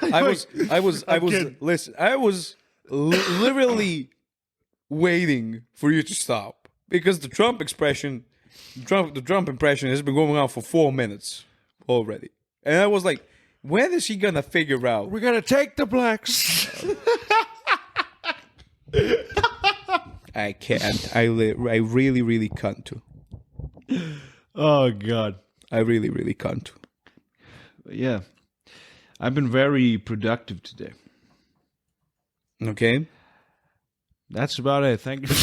Speaker 2: I was
Speaker 1: kidding.
Speaker 2: listen. I was literally waiting for you to stop because the Trump impression has been going on for 4 minutes already, and I was like, when is he gonna figure out?
Speaker 1: We're gonna take the blacks.
Speaker 2: I can't. I really, really can't.
Speaker 1: Oh God.
Speaker 2: I really, really can't.
Speaker 1: Yeah, I've been very productive today.
Speaker 2: Okay.
Speaker 1: That's about it. Thank you.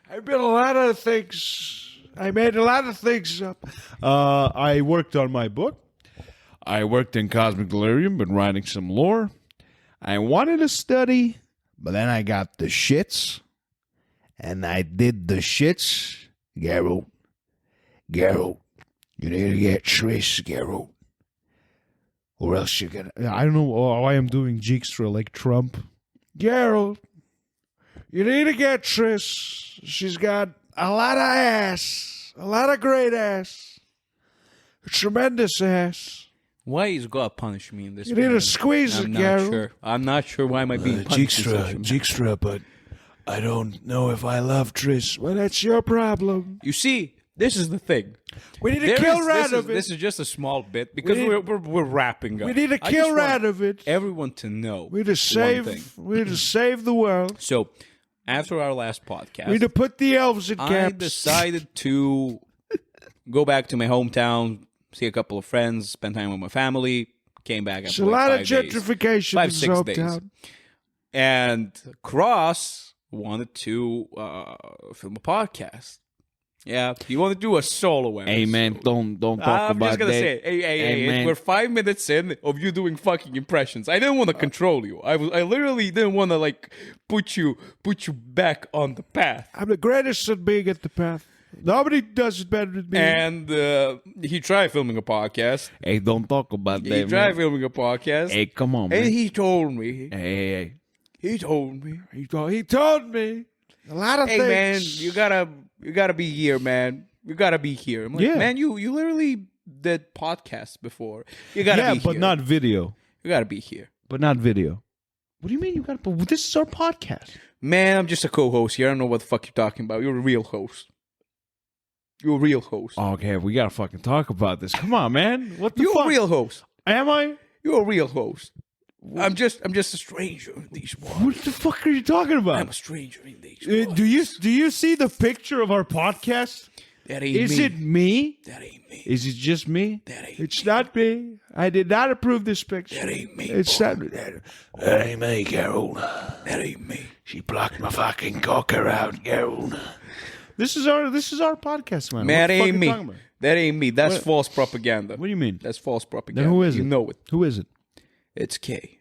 Speaker 1: I made a lot of things up. I worked on my book. I worked in Cosmic Delirium, been writing some lore. I wanted to study, but then I got the shits. And I did the shits. Geralt, you need to get Triss, Geralt. Or else you're gonna... I don't know why I'm doing Dijkstra like Trump. Geralt, you need to get Triss. She's got a lot of ass. A lot of great ass. A tremendous ass.
Speaker 2: Why is God punish me in this?
Speaker 1: You need to squeeze it, Geralt.
Speaker 2: I'm not sure why am I being punished.
Speaker 1: Dijkstra, but I don't know if I love Triss. Well, that's your problem.
Speaker 2: You see, this is the thing.
Speaker 1: We need to kill Radovid.
Speaker 2: This is just a small bit because we're wrapping up.
Speaker 1: We need to kill Radovid.
Speaker 2: Everyone to know.
Speaker 1: We need to save the world.
Speaker 2: So, after our last podcast,
Speaker 1: We need to put the elves in
Speaker 2: I
Speaker 1: camps.
Speaker 2: decided to go back to my hometown, see a couple of friends, spend time with my family. Came back after
Speaker 1: There's a lot of
Speaker 2: 5 days.
Speaker 1: gentrification
Speaker 2: 5,
Speaker 1: in
Speaker 2: 6
Speaker 1: this
Speaker 2: days.
Speaker 1: hometown.
Speaker 2: And Cross wanted to film a podcast. Yeah, you want to do a solo episode.
Speaker 1: Hey man, don't talk
Speaker 2: I'm
Speaker 1: about
Speaker 2: just gonna
Speaker 1: that.
Speaker 2: say, hey,
Speaker 1: man.
Speaker 2: we're 5 minutes in of you doing fucking impressions. I didn't want to control you. I literally didn't want to like put you back on the path.
Speaker 1: I'm the greatest at being at the path. Nobody does it better than me.
Speaker 2: And he tried filming a podcast.
Speaker 1: Hey, don't talk about
Speaker 2: He
Speaker 1: that,
Speaker 2: tried
Speaker 1: man.
Speaker 2: filming a podcast.
Speaker 1: Hey, come on,
Speaker 2: And
Speaker 1: man.
Speaker 2: he told me.
Speaker 1: Hey.
Speaker 2: He told me.
Speaker 1: He told me a lot of
Speaker 2: Hey
Speaker 1: things.
Speaker 2: man, you gotta be here, man. You gotta be here. I'm like,
Speaker 1: Yeah.
Speaker 2: man, you literally did podcasts before. You gotta be here.
Speaker 1: but not video.
Speaker 2: You gotta be here.
Speaker 1: But not video. What do you mean you got? But this is our podcast.
Speaker 2: Man, I'm just a co-host here. I don't know what the fuck you're talking about. You're a real host. You're a real host.
Speaker 1: Okay, we gotta fucking talk about this. Come on, man. What the
Speaker 2: You're
Speaker 1: fuck?
Speaker 2: a real host.
Speaker 1: Am I?
Speaker 2: You're a real host. I'm just a stranger in these waters.
Speaker 1: What the fuck are you talking about?
Speaker 2: I'm a stranger in these waters.
Speaker 1: Do you see the picture of our podcast?
Speaker 2: That ain't
Speaker 1: Is
Speaker 2: me.
Speaker 1: it me?
Speaker 2: That ain't me.
Speaker 1: Is it just me?
Speaker 2: That ain't
Speaker 1: It's not me. I did not approve this picture.
Speaker 2: That ain't me.
Speaker 1: It's
Speaker 2: boy.
Speaker 1: not. That ain't me, Geralt.
Speaker 2: That ain't me.
Speaker 1: She blocked my fucking cocker out, Geralt. This is our podcast, man.
Speaker 2: Man,
Speaker 1: What
Speaker 2: that
Speaker 1: the fuck
Speaker 2: ain't
Speaker 1: you
Speaker 2: me.
Speaker 1: talking about?
Speaker 2: That ain't me. That's
Speaker 1: What?
Speaker 2: false propaganda.
Speaker 1: What do you mean?
Speaker 2: That's false propaganda.
Speaker 1: Then who is
Speaker 2: you
Speaker 1: it?
Speaker 2: know it.
Speaker 1: Who is it?
Speaker 2: It's K.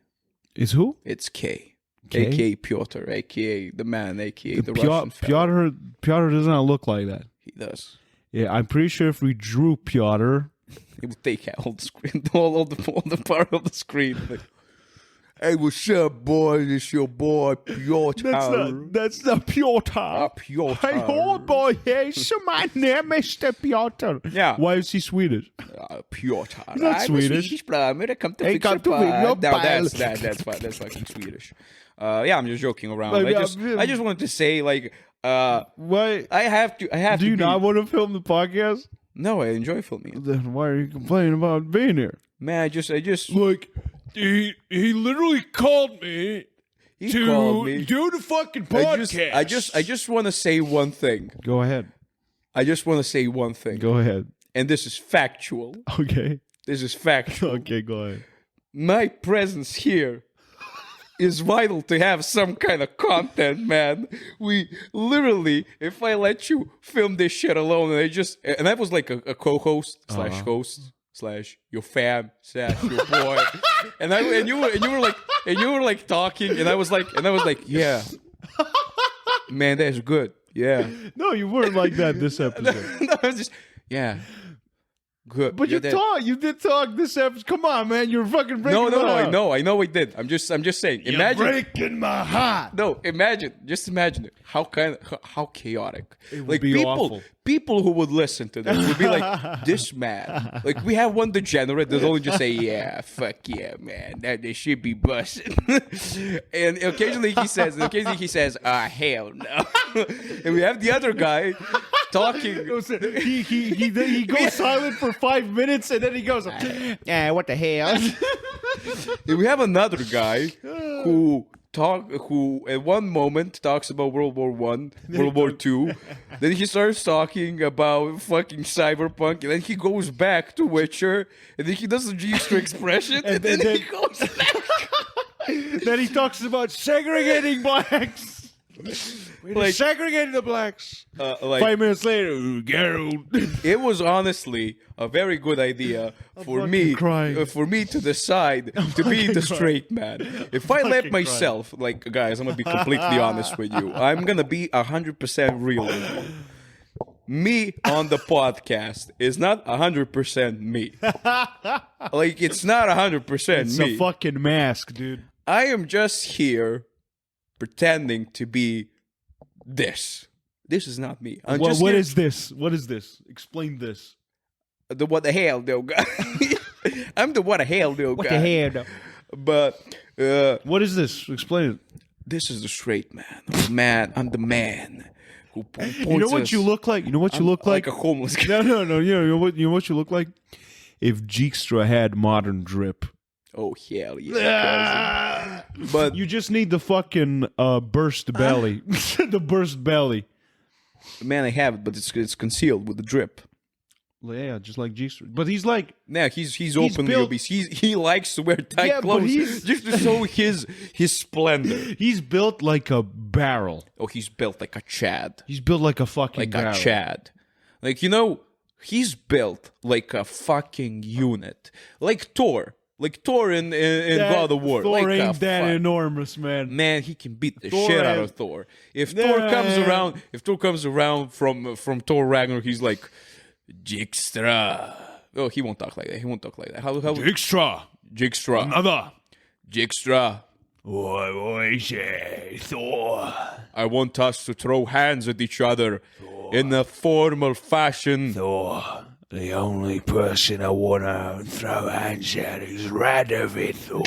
Speaker 1: Is who?
Speaker 2: It's K.
Speaker 1: K?
Speaker 2: A.K.A. Piotr. A.K.A. the man. A.K.A. the Russian fella.
Speaker 1: Piotr does not look like that.
Speaker 2: He does.
Speaker 1: Yeah, I'm pretty sure if we drew Piotr,
Speaker 2: He would take out all the screen, all the part of the screen. Like, hey, what's up, boys? It's your boy Piotr.
Speaker 1: that's not Piotr.
Speaker 2: Piotr.
Speaker 1: Hey, oh boy, hey, so my name is Piotr.
Speaker 2: Yeah.
Speaker 1: Why is he Swedish?
Speaker 2: Piotr.
Speaker 1: He's not
Speaker 2: I'm
Speaker 1: Swedish.
Speaker 2: a Swedish brother. Come to
Speaker 1: Hey,
Speaker 2: fix
Speaker 1: come
Speaker 2: your
Speaker 1: to fix
Speaker 2: pie.
Speaker 1: your
Speaker 2: No,
Speaker 1: pile.
Speaker 2: that's fucking Swedish. Yeah, I'm just joking around.
Speaker 1: Like,
Speaker 2: I just wanted to say, like,
Speaker 1: Why?
Speaker 2: I have
Speaker 1: Do
Speaker 2: to
Speaker 1: you
Speaker 2: be-
Speaker 1: not want to film the podcast?
Speaker 2: No, I enjoy filming it.
Speaker 1: Then why are you complaining about being here?
Speaker 2: Man, I just
Speaker 1: Like, he literally called me
Speaker 2: he called me.
Speaker 1: do the fucking
Speaker 2: I
Speaker 1: podcast.
Speaker 2: just want to say one thing.
Speaker 1: Go ahead.
Speaker 2: I just want to say one thing.
Speaker 1: Go ahead.
Speaker 2: And this is factual.
Speaker 1: Okay.
Speaker 2: This is factual.
Speaker 1: Okay, go ahead.
Speaker 2: My presence here is vital to have some kind of content, man. We literally, if I let you film this shit alone, and I was like a co-host slash host slash your fan slash your boy, and you were like talking, and I was like, yeah, man, that's good, yeah.
Speaker 1: No, you weren't like that this episode.
Speaker 2: No, I was just, yeah. Good.
Speaker 1: But you did talk this episode. Come on, man. You're fucking breaking
Speaker 2: No,
Speaker 1: my heart.
Speaker 2: I know I did. I'm just saying.
Speaker 1: You're
Speaker 2: Imagine
Speaker 1: breaking my heart.
Speaker 2: No, just imagine it. How chaotic.
Speaker 1: It would
Speaker 2: like
Speaker 1: be awful.
Speaker 2: people who would listen to this would be like, this man. Like we have one degenerate that'll only just say, yeah, fuck yeah, man. That they should be busting. And occasionally he says, hell no. And we have the other guy talking.
Speaker 1: He goes silent for 5 minutes and then he goes, yeah, what the hell?
Speaker 2: And we have another guy who at one moment talks about World War I, World War II. Then he starts talking about fucking cyberpunk, and then he goes back to Witcher, and then he does the Dijkstra expression, and then he goes back.
Speaker 1: Then he talks about segregating blacks.
Speaker 2: Like-
Speaker 1: Segregating the blacks.
Speaker 2: Like,
Speaker 1: 5 minutes later, Geralt.
Speaker 2: it was honestly a very good idea for
Speaker 1: fucking
Speaker 2: me
Speaker 1: crying.
Speaker 2: for me to decide to be the straight man. If I let myself, like, guys, I'm gonna be completely honest with you. I'm gonna be 100% real with you. Me on the podcast is not 100% me. Like, it's not 100%
Speaker 1: It's
Speaker 2: me.
Speaker 1: a fucking mask, dude.
Speaker 2: I am just here pretending to be this. This is not me. I'm just
Speaker 1: What
Speaker 2: here-
Speaker 1: is this? What is this? Explain this.
Speaker 2: the what the hell, though, guy. I'm the what the hell, though, guy.
Speaker 1: hell?
Speaker 2: But
Speaker 1: What is this? Explain it.
Speaker 2: this is the straight man. I'm the man who points
Speaker 1: You know what
Speaker 2: us
Speaker 1: you look like? You know what you look like?
Speaker 2: a homeless guy.
Speaker 1: No. You know what you look like? If Dijkstra had modern drip.
Speaker 2: Oh hell yeah! cousin. But
Speaker 1: You just need the fucking burst belly. The burst belly.
Speaker 2: man, I have it, but it's concealed with the drip.
Speaker 1: Yeah, just like Dijkstra. But he's like,
Speaker 2: Nah, he's openly
Speaker 1: built-
Speaker 2: obese. He likes to wear tight
Speaker 1: Yeah, but
Speaker 2: clothes
Speaker 1: he's-
Speaker 2: just to show his splendor.
Speaker 1: he's built like a barrel.
Speaker 2: Oh, he's built like a Chad.
Speaker 1: He's built like a fucking
Speaker 2: Like
Speaker 1: barrel.
Speaker 2: a Chad. Like, you know, he's built like a fucking unit. Like Thor. Like Thor in God of War.
Speaker 1: Thor
Speaker 2: like
Speaker 1: ain't that enormous, man.
Speaker 2: Man, he can beat the
Speaker 1: Thor
Speaker 2: shit out
Speaker 1: has-
Speaker 2: of Thor. If Thor comes around from Thor Ragnarok, he's like, Dijkstra. Oh, he won't talk like that. How
Speaker 1: Dijkstra.
Speaker 2: Dijkstra.
Speaker 1: Another.
Speaker 2: Dijkstra.
Speaker 3: What say, Thor?
Speaker 2: I want us to throw hands at each other in a formal fashion.
Speaker 3: Thor, the only person I want to throw hands at is Radovid, Thor.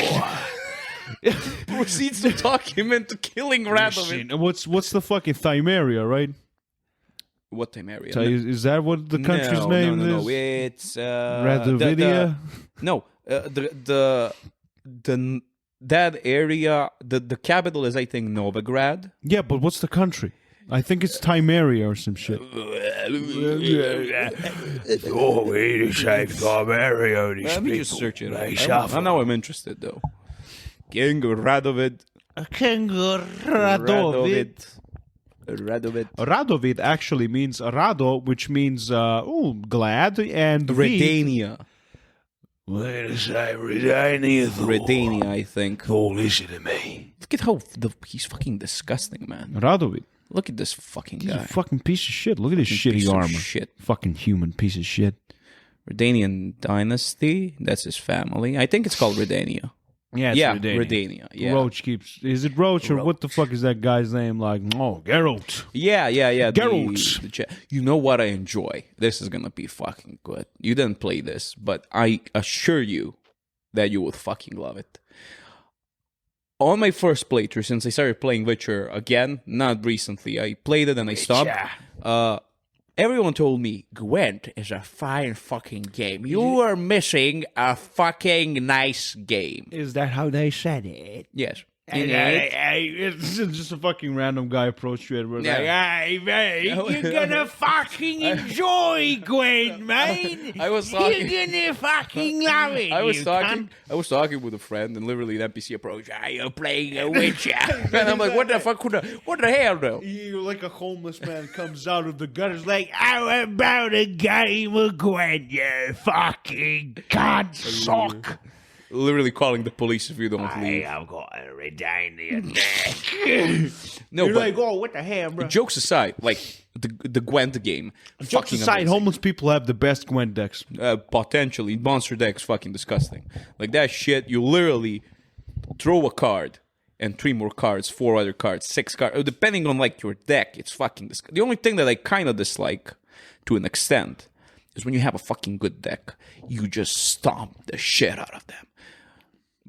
Speaker 2: Proceeds to talk him into killing Radovid.
Speaker 1: What's the fucking Thymeria, right?
Speaker 2: What time area?
Speaker 1: So is that what the country's
Speaker 2: no,
Speaker 1: name
Speaker 2: no,
Speaker 1: is?
Speaker 2: no. It's
Speaker 1: Radovidia?
Speaker 2: That area. The capital is, I think, Novigrad.
Speaker 1: Yeah, but what's the country? I think it's Thymeria or some shit.
Speaker 3: Thor, we need to save Thymeria. These
Speaker 2: Let me just
Speaker 3: people,
Speaker 2: search it.
Speaker 3: they
Speaker 2: I
Speaker 3: suffer.
Speaker 2: know I'm interested though. King Radovid.
Speaker 1: King Radovid. Radovid actually means Rado, which means glad, and Vid.
Speaker 2: Redania.
Speaker 3: We're to say Redania, Thor.
Speaker 2: Redania, I think.
Speaker 3: Thor, listen to me.
Speaker 2: Look at how he's fucking disgusting, man.
Speaker 1: Radovid.
Speaker 2: Look at this fucking
Speaker 1: He's
Speaker 2: guy.
Speaker 1: a fucking piece of shit. Look at his
Speaker 2: Piece
Speaker 1: shitty
Speaker 2: of
Speaker 1: armor.
Speaker 2: shit.
Speaker 1: Fucking human piece of shit.
Speaker 2: Redanian dynasty. That's his family. I think it's called Redania.
Speaker 1: Yeah,
Speaker 2: Yeah, Redania. Yeah.
Speaker 1: Roach keeps. Is it Roach or what the fuck is that guy's name? Like, Geralt.
Speaker 2: Yeah.
Speaker 1: Geralt.
Speaker 2: You know what I enjoy? This is gonna be fucking good. You didn't play this, but I assure you that you would fucking love it. On my first playthrough, since I started playing Witcher again, not recently, I played it and I stopped. Everyone told me, Gwent is a fine fucking game. You are missing a fucking nice game.
Speaker 4: Is that how they said it?
Speaker 2: Yes.
Speaker 1: It's just a fucking random guy approached you, Edward.
Speaker 2: Yeah.
Speaker 1: Like, hey, mate, you're gonna fucking enjoy Gwen, man.
Speaker 2: I was talking.
Speaker 1: You're gonna fucking love it.
Speaker 2: I was
Speaker 1: you
Speaker 2: talking.
Speaker 1: cunt.
Speaker 2: I was talking with a friend, and literally an NPC approached. You're playing a Witcher, and I'm like, "What the fuck? What the hell, though?"
Speaker 1: You like a homeless man comes out of the gutters like,
Speaker 3: How about a game of Gwen, you fucking cunt sock?
Speaker 2: Literally calling the police if you don't
Speaker 3: Hey,
Speaker 2: leave.
Speaker 3: I've got a Redania deck.
Speaker 2: No,
Speaker 1: you're
Speaker 2: but
Speaker 1: like, oh, what the hell, bro?
Speaker 2: jokes aside, like the Gwent game,
Speaker 1: Jokes
Speaker 2: fucking
Speaker 1: aside,
Speaker 2: amazing.
Speaker 1: homeless people have the best Gwen decks.
Speaker 2: Potentially monster deck's fucking disgusting. Like that shit, you literally throw a card and 3 more cards, 4 other cards, 6 cards, depending on like your deck. It's fucking disgusting. The only thing that I kind of dislike, to an extent, is when you have a fucking good deck, you just stomp the shit out of them.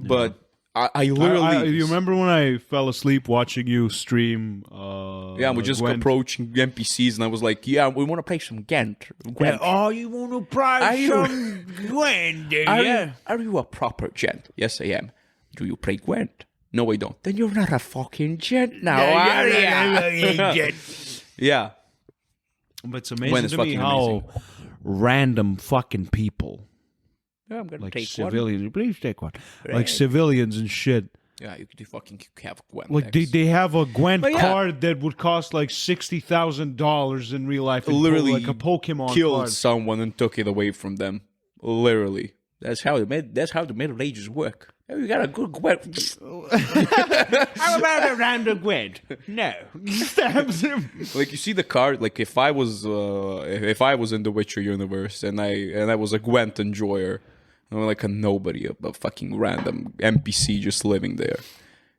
Speaker 2: But I literally,
Speaker 1: you remember when I fell asleep watching you stream?
Speaker 2: yeah, we're just
Speaker 1: Gwent?
Speaker 2: approaching NPCs, and I was like, yeah, we want to play some Gwent.
Speaker 3: Oh, you want to play
Speaker 2: Are you-
Speaker 3: some Gwen, do
Speaker 2: Are
Speaker 3: you?
Speaker 2: you a proper gent? Yes, I am. Do you play Gwent? No, I don't. Then you're not a fucking gent now, are ya? Yeah.
Speaker 1: But it's
Speaker 2: When
Speaker 1: amazing
Speaker 2: it's
Speaker 1: to me
Speaker 2: fucking
Speaker 1: how
Speaker 2: amazing.
Speaker 1: random fucking people,
Speaker 2: Yeah, I'm gonna
Speaker 1: like
Speaker 2: take
Speaker 1: civilians, please take one, like civilians and shit,
Speaker 2: Yeah, you fucking have Gwent
Speaker 1: Like
Speaker 2: decks.
Speaker 1: they have a Gwent
Speaker 2: But yeah.
Speaker 1: card that would cost like $60,000 in real life. And
Speaker 2: literally
Speaker 1: like a Pokemon
Speaker 2: killed
Speaker 1: card.
Speaker 2: someone and took it away from them. Literally. That's how the Middle Ages work. You got a good Gwent.
Speaker 1: How about a random Gwent? No. Stabs him.
Speaker 2: Like you see the card. Like if I was in the Witcher universe and I was a Gwent enjoyer, I'm like a nobody, a fucking random NPC just living there,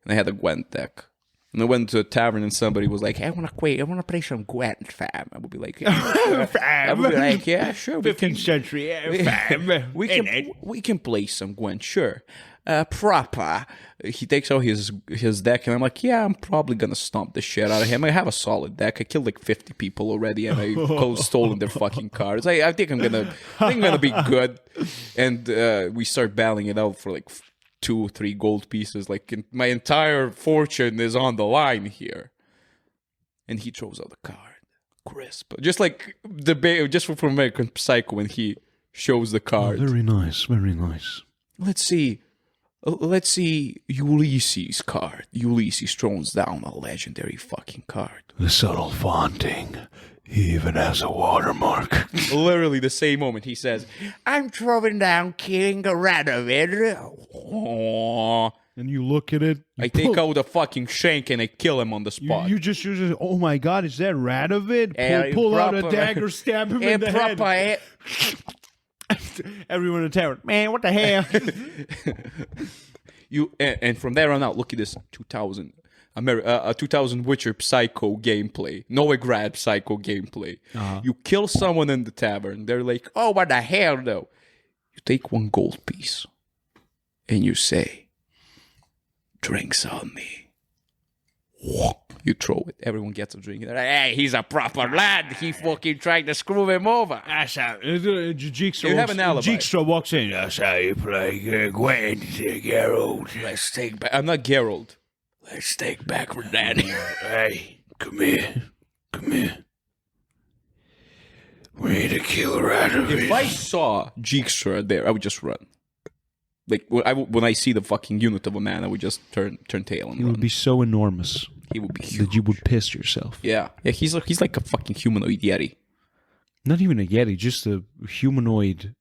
Speaker 2: and I had a Gwent deck. And I went to a tavern and somebody was like, "Hey, I want to play some Gwent, fam." I would be like, I would be like, "Yeah, sure, we can."
Speaker 1: 15th century. Fam.
Speaker 2: We can play some Gwent, sure. Proper. He takes out his deck, and I'm like, yeah, I'm probably gonna stomp the shit out of him. I have a solid deck. I killed like 50 people already, and I stolen their fucking cards. I think I'm gonna be good. And we start battling it out for like 2 or 3 gold pieces. Like my entire fortune is on the line here. And he throws out the card, crisp, just like just from American Psycho when he shows the card.
Speaker 1: Very nice. Very nice.
Speaker 2: Let's see Ulysses' card. Ulysses throws down a legendary fucking card.
Speaker 1: The subtle fonting. He even has a watermark.
Speaker 2: Literally the same moment he says, "I'm throwing down King Radovid." Aww.
Speaker 1: And you look at it.
Speaker 2: I take out the fucking shank and I kill him on the spot.
Speaker 1: You just use it. Oh my God, is that Radovid?
Speaker 2: Eh,
Speaker 1: Pull out a
Speaker 2: proper-
Speaker 1: dagger, stab him in the head.
Speaker 2: Proper,
Speaker 1: Everyone in the tower, man, what the hell?
Speaker 2: and from there on out, look at this 2000 Witcher Psycho gameplay. Noah Grab Psycho gameplay. You kill someone in the tavern. They're like, "Oh, what the hell, though?" You take 1 gold piece and you say, "Drinks on me." You throw it. Everyone gets a drink. They're like, "Hey, he's a proper lad. He fucking tried to screw him over."
Speaker 1: That's how. Dijkstra
Speaker 2: You have an alibi.
Speaker 1: Dijkstra walks in. That's how you play Gwent, Geralt.
Speaker 2: Let's take back. I'm not Geralt. Let's take back for daddy.
Speaker 3: Hey, come here. Come here. We need to kill Radovid.
Speaker 2: If I saw Dijkstra there, I would just run. Like when I see the fucking unit of a man, I would just turn tail and
Speaker 1: He
Speaker 2: run.
Speaker 1: would be so enormous
Speaker 2: He would be huge.
Speaker 1: that you would piss yourself.
Speaker 2: Yeah. He's like a fucking humanoid yeti.
Speaker 1: Not even a yeti, just a humanoid.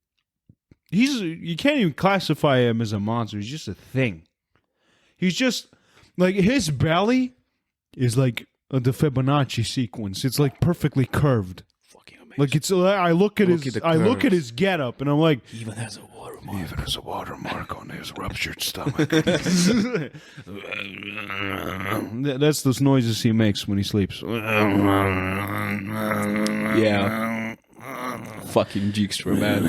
Speaker 1: You can't even classify him as a monster. He's just a thing. He's just like his belly is like the Fibonacci sequence. It's like perfectly curved.
Speaker 2: Fucking amazing.
Speaker 1: Like it's. I look at
Speaker 2: the
Speaker 1: his getup and I'm like,
Speaker 2: He even has a watermark.
Speaker 3: Even has a watermark on his ruptured stomach.
Speaker 1: that's those noises he makes when he sleeps.
Speaker 2: Yeah. Fucking Dijkstra, man.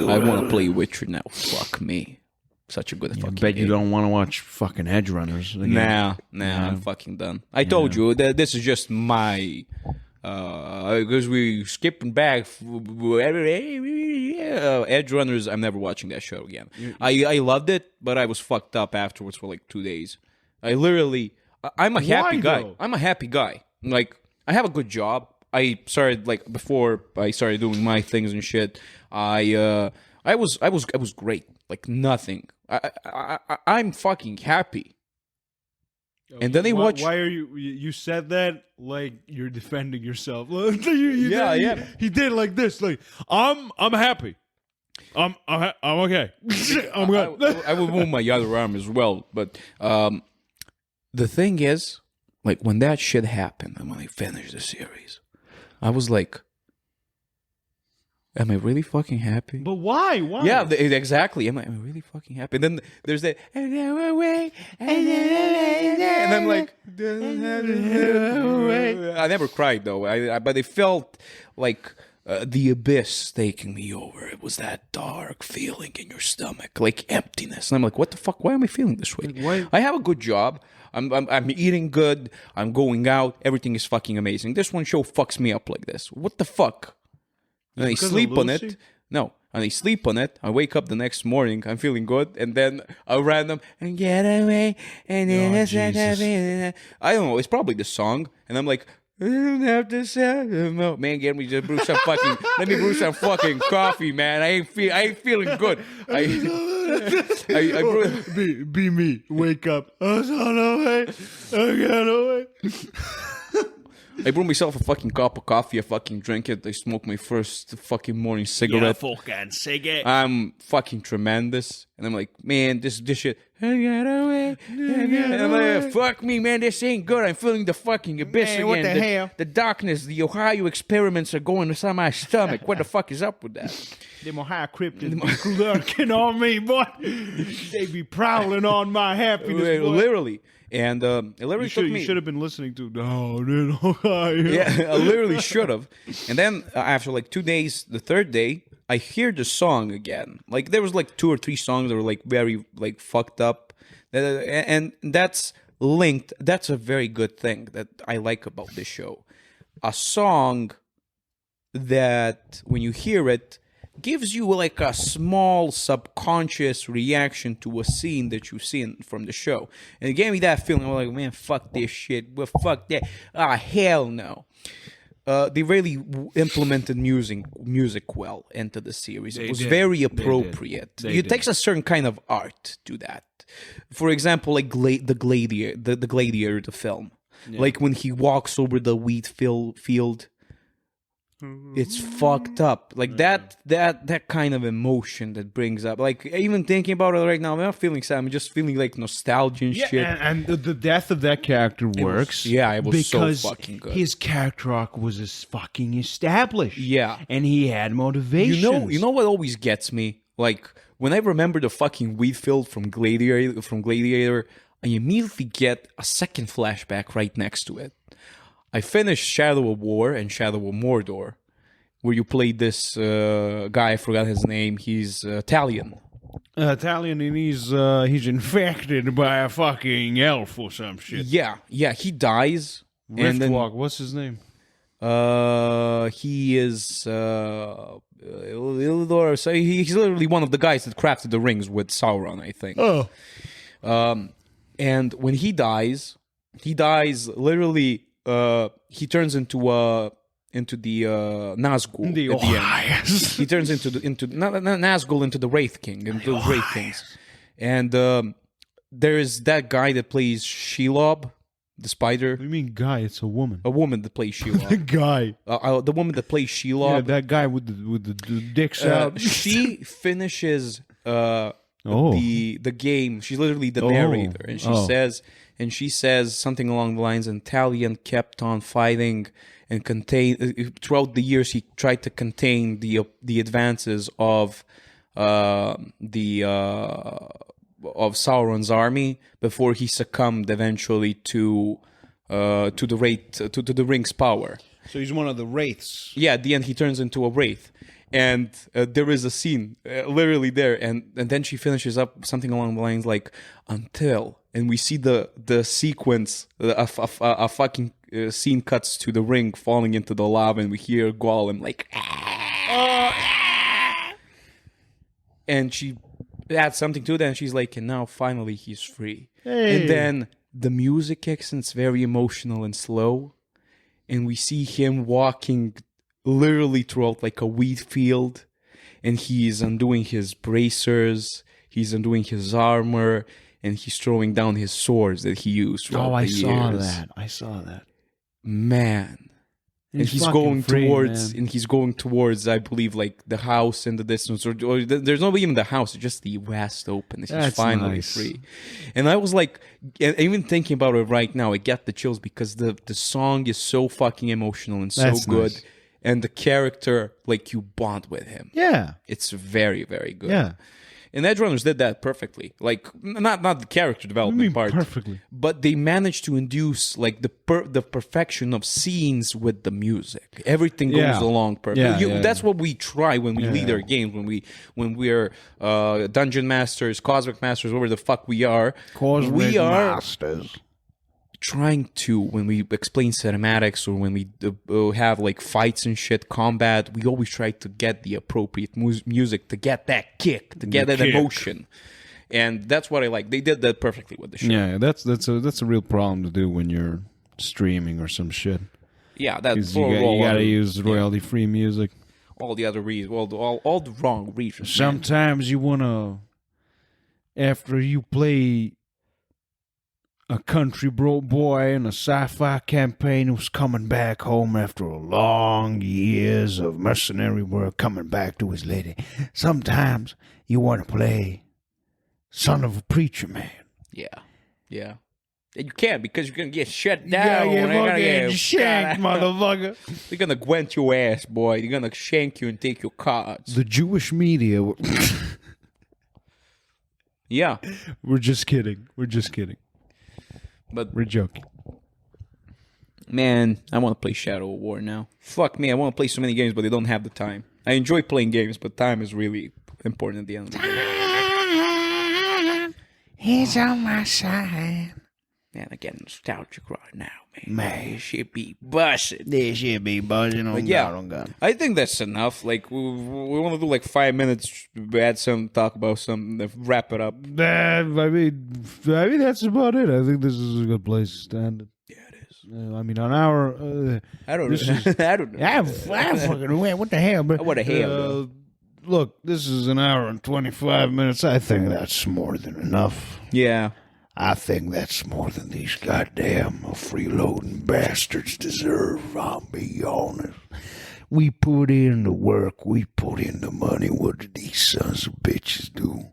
Speaker 2: I want to play Witcher now. Fuck me. Such a good fucking
Speaker 1: Bet you
Speaker 2: game.
Speaker 1: don't want to watch fucking Edgerunners.
Speaker 2: Nah, I'm fucking done. I told you that this is just my because we skipping back Edgerunners. I'm never watching that show again. I loved it, but I was fucked up afterwards for like 2 days. I'm a happy guy.
Speaker 1: though?
Speaker 2: I'm a happy guy. Like I have a good job. I started like before I started doing my things and shit. I was great. Like nothing. I'm fucking happy. And then they watch.
Speaker 1: Why are you said that like you're defending yourself?
Speaker 2: Yeah.
Speaker 1: He did like this. Like I'm happy. I'm okay. I'm good.
Speaker 2: I will move my other arm as well. But the thing is, like when that shit happened and when I finished the series, I was like, am I really fucking happy?
Speaker 1: But why? Why?
Speaker 2: Yeah, exactly. Am I really fucking happy? And then there's that, and I'm like, I never cried though. But it felt like the abyss taking me over. It was that dark feeling in your stomach, like emptiness. And I'm like, what the fuck? Why am I feeling this way?
Speaker 1: Why?
Speaker 2: I have a good job. I'm eating good. I'm going out. Everything is fucking amazing. This one show fucks me up like this. What the fuck? And I
Speaker 1: Because of
Speaker 2: sleep on
Speaker 1: Lucy?
Speaker 2: it. No. And I sleep on it. I wake up the next morning. I'm feeling good. And then a random and get away. And then
Speaker 1: Jesus.
Speaker 2: I don't know. It's probably the song. And I'm like, I don't have to say. No, man, get me just brew some fucking. Let me brew some fucking coffee, man. I ain't feeling good. I brought,
Speaker 1: Be me. Wake up. I was on the way. I got away.
Speaker 2: I brought myself a fucking cup of coffee. I fucking drank it. I smoked my first fucking morning cigarette.
Speaker 1: fucking cigarette.
Speaker 2: I'm fucking tremendous. And I'm like, man, this shit. I got away. And I'm like, fuck me, man. This ain't good. I'm feeling the fucking abyss again.
Speaker 1: What the hell?
Speaker 2: The darkness, the Ohio experiments are going inside my stomach. What the fuck is up with that?
Speaker 1: Them Ohio cryptids be lurking on me, boy. They be prowling on my happiness, boy.
Speaker 2: Literally. And it literally took me.
Speaker 1: You should have been listening to Down in Ohio.
Speaker 2: Yeah, I literally should have. And then after like 2 days, the third day, I hear the song again. Like there was like 2 or 3 songs that were like very like fucked up, and that's linked. That's a very good thing that I like about this show. A song that when you hear it gives you like a small subconscious reaction to a scene that you've seen from the show. And it gave me that feeling. I'm like, man, fuck this shit. Well, fuck that. Hell no. They really implemented music well into the series. It was very appropriate. It takes a certain kind of art to that. For example, like the Gladiator, the film. Yeah. Like when he walks over the wheat field. It's fucked up. Like that kind of emotion that brings up. Like even thinking about it right now, I'm not feeling sad. I'm just feeling like nostalgia and shit.
Speaker 1: And the death of that character works.
Speaker 2: It was
Speaker 1: because
Speaker 2: so fucking good.
Speaker 1: His character arc was fucking established.
Speaker 2: Yeah,
Speaker 1: and he had motivation.
Speaker 2: You know what always gets me? Like when I remember the fucking wheat field from Gladiator, I immediately get a second flashback right next to it. I finished Shadow of War and Shadow of Mordor, where you played this guy. I forgot his name. He's Italian.
Speaker 1: Italian, and he's infected by a fucking elf or some shit.
Speaker 2: Yeah. He dies.
Speaker 1: Riftwalk. What's his name?
Speaker 2: He is Ilidor. So he's literally one of the guys that crafted the rings with Sauron, I think.
Speaker 1: Oh.
Speaker 2: And when he dies literally. He turns into the Nazgul
Speaker 1: the
Speaker 2: at the end. He turns into not Nazgul, into the Wraith King, into the Wraith Kings. And there is that guy that plays Shelob, the spider.
Speaker 1: What do you mean guy? It's a woman.
Speaker 2: A woman that plays Shelob.
Speaker 1: The guy.
Speaker 2: The woman that plays Shelob.
Speaker 1: Yeah, that guy with the dicks out.
Speaker 2: She finishes the game. She's literally the narrator, and she says something along the lines, and Talion kept on fighting and throughout the years he tried to contain the advances of Sauron's army before he succumbed eventually to the ring's power.
Speaker 1: So he's one of the wraiths.
Speaker 2: Yeah, at the end he turns into a wraith. And there is a scene literally there, and then she finishes up something along the lines like until, and we see the sequence, a fucking scene cuts to the ring falling into the lava, and we hear Gollum like, and she adds something to that, and she's like, and now finally he's free. Hey. And then the music kicks in, it's very emotional and slow, and we see him walking literally throughout like a wheat field, and he's undoing his bracers, he's undoing his armor, and he's throwing down his swords that he used throughout the years.
Speaker 1: I saw that.
Speaker 2: Man. And he's going towards, I believe, like the house in the distance, or there's not even the house, it's just the vast openness. He's finally free. And I was like, even thinking about it right now, I get the chills because the song is so fucking emotional and so good. Nice. And the character, like, you bond with him.
Speaker 1: Yeah.
Speaker 2: It's very, very good.
Speaker 1: Yeah.
Speaker 2: And Edgerunners did that perfectly. Like, not the character development part.
Speaker 1: Perfectly.
Speaker 2: But they managed to induce, like, the perfection of scenes with the music. Everything goes along perfectly. That's what we try when we lead our games, when we're dungeon masters, cosmic masters, whatever the fuck we are.
Speaker 1: Masters.
Speaker 2: Trying to, when we explain cinematics or when we have like fights and shit, combat, we always try to get the appropriate music to get that kick, to get that emotion, and that's what I like. They did that perfectly with the show.
Speaker 1: Yeah, that's a real problem to do when you're streaming or some shit.
Speaker 2: Yeah, that's
Speaker 1: you gotta use royalty-free music.
Speaker 2: All the other reasons, all the wrong reasons.
Speaker 1: Sometimes you wanna after you play a country boy in a sci-fi campaign who's coming back home after a long years of mercenary work, coming back to his lady. Sometimes you want to play son of a preacher man.
Speaker 2: Yeah. Yeah. And you can't because you're going to get shut
Speaker 1: Yeah,
Speaker 2: down.
Speaker 1: you
Speaker 2: They're gonna
Speaker 1: fucking
Speaker 2: get-
Speaker 1: shanked, motherfucker.
Speaker 2: They're going to gwent your ass, boy. They're going to shank you and take your cards.
Speaker 1: The Jewish media.
Speaker 2: Yeah.
Speaker 1: We're just kidding. We're just kidding.
Speaker 2: But,
Speaker 1: We're joking.
Speaker 2: man, I want to play Shadow of War now. Fuck me. I want to play so many games, but they don't have the time. I enjoy playing games, but time is really important at the end of the day.
Speaker 4: He's on my side.
Speaker 2: Man, I'm getting nostalgic right now, man.
Speaker 4: Man.
Speaker 2: This shit be busted.
Speaker 4: This shit be buzzing on
Speaker 2: But yeah,
Speaker 4: God, on God.
Speaker 2: I think that's enough. Like, we want to do like 5 minutes, add some, talk about something, then wrap it up.
Speaker 1: I mean, that's about it. I think this is a good place to end it.
Speaker 2: Yeah, it is.
Speaker 1: I mean, an hour.
Speaker 2: I don't
Speaker 1: This
Speaker 2: know.
Speaker 1: is-
Speaker 2: I don't know.
Speaker 4: I'm fucking weird. What the hell, bro?
Speaker 2: What the hell, bro?
Speaker 1: Look, this is an hour and 25 minutes. I think that's more than enough.
Speaker 2: Yeah.
Speaker 3: I think that's more than these goddamn freeloading bastards deserve, I'll be honest. We put in the work, we put in the money. What do these sons of bitches do?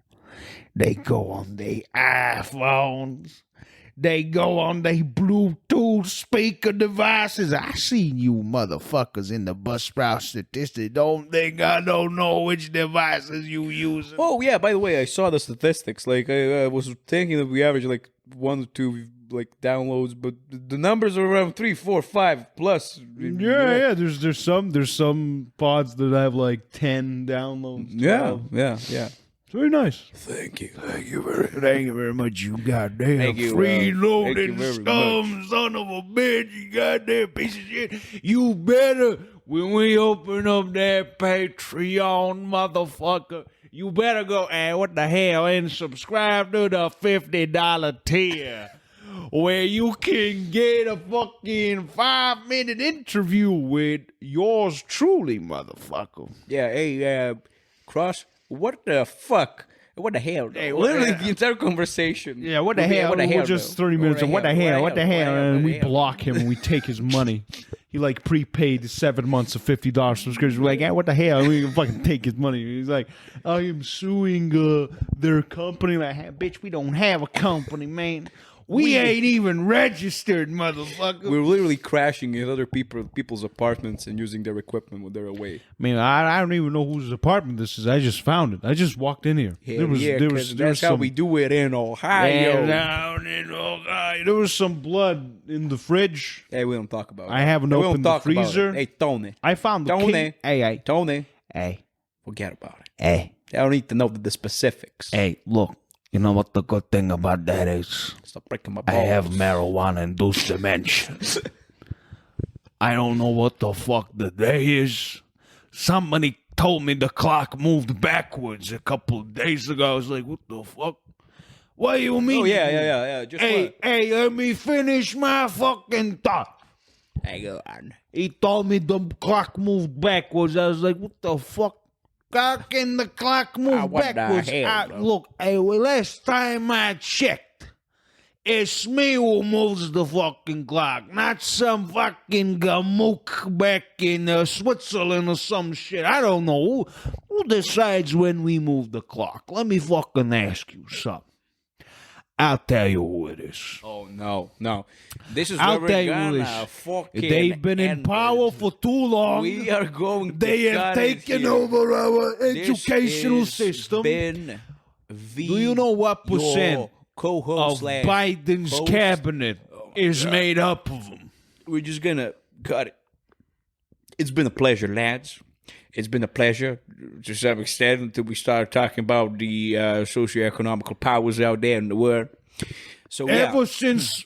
Speaker 3: They go on their iPhones. They go on their Bluetooth speaker devices. I seen you motherfuckers in the bus sprout statistics. Don't think I don't know which devices you using.
Speaker 2: Oh, yeah, by the way, I saw the statistics. Like, I was thinking that we average like 1 or 2 like downloads, but the numbers are around 3, 4, 5 plus.
Speaker 1: Yeah. There's some pods that have like 10 downloads.
Speaker 2: Yeah,
Speaker 1: 12.
Speaker 2: yeah.
Speaker 1: It's very nice.
Speaker 3: Thank you very much, you goddamn
Speaker 2: Thank you,
Speaker 3: freeloading
Speaker 2: thank you very
Speaker 3: scum, son of a bitch, you goddamn piece of shit. You better, when we open up that Patreon, motherfucker, you better go, what the hell, and subscribe to the $50 tier, where you can get a fucking 5-minute interview with yours truly, motherfucker.
Speaker 2: Yeah, hey, Cross, what the fuck? What the hell?
Speaker 1: Hey,
Speaker 2: Literally the entire conversation.
Speaker 1: Yeah, what the
Speaker 2: We'll be-
Speaker 1: hell?
Speaker 2: What the
Speaker 1: We're
Speaker 2: hell,
Speaker 1: just
Speaker 2: bro?
Speaker 1: 30 minutes of what the hell,
Speaker 2: What the hell?
Speaker 1: and we block him and we take his money. He like prepaid 7 months of $50 subscription. We're like, what the hell? And we can fucking take his money. He's like, I am suing their company. Like, hey, bitch, we don't have a company, man. We ain't even registered, motherfucker.
Speaker 2: We're literally crashing in other people's apartments and using their equipment when they're away.
Speaker 1: Man, I don't even know whose apartment this is. I just found it. I just walked in here.
Speaker 2: That's how we do it in Ohio.
Speaker 1: Down in Ohio. There was some blood in the fridge.
Speaker 2: Hey, we don't talk about it.
Speaker 1: I haven't
Speaker 2: We don't
Speaker 1: opened the
Speaker 2: talk about
Speaker 1: freezer.
Speaker 2: it. Hey, Tony.
Speaker 1: I found the
Speaker 2: Tony.
Speaker 1: king. Hey,
Speaker 2: Tony,
Speaker 4: Hey,
Speaker 2: forget about it.
Speaker 4: hey,
Speaker 2: I don't need to know the specifics.
Speaker 4: hey, look. You know what the good thing about that is?
Speaker 2: Stop breaking my
Speaker 3: I
Speaker 2: balls.
Speaker 3: have marijuana-induced dementia. I don't know what the fuck the day is. Somebody told me the clock moved backwards a couple of days ago. I was like, what the fuck? What do you mean?
Speaker 2: Oh, yeah. Just
Speaker 3: Hey, let me finish my fucking thought.
Speaker 2: hang on.
Speaker 3: He told me the clock moved backwards. I was like, what the fuck? How can the clock move
Speaker 2: what the
Speaker 3: backwards?
Speaker 2: hell, bro?
Speaker 3: Look, last time I checked, it's me who moves the fucking clock, not some fucking gamook back in Switzerland or some shit. I don't know. Who decides when we move the clock? Let me fucking ask you something. I'll tell you who it is.
Speaker 2: Oh, no. This is
Speaker 3: I'll
Speaker 2: where
Speaker 3: tell
Speaker 2: we're
Speaker 3: you who it
Speaker 2: gonna
Speaker 3: is.
Speaker 2: fucking
Speaker 3: They've been in
Speaker 2: end
Speaker 3: power
Speaker 2: it.
Speaker 3: for too long.
Speaker 2: We are going to
Speaker 3: They have
Speaker 2: cut it
Speaker 3: taken
Speaker 2: here.
Speaker 3: over our
Speaker 2: This
Speaker 3: educational
Speaker 2: has
Speaker 3: system.
Speaker 2: been
Speaker 3: Do you know what percent
Speaker 2: your co-host
Speaker 3: of
Speaker 2: slash
Speaker 3: Biden's
Speaker 2: host?
Speaker 3: cabinet is made up of them?
Speaker 2: We're just gonna cut it. It's been a pleasure, lads. It's been a pleasure to some extent until we start talking about the socioeconomical powers out there in the world. So yeah.
Speaker 3: Ever since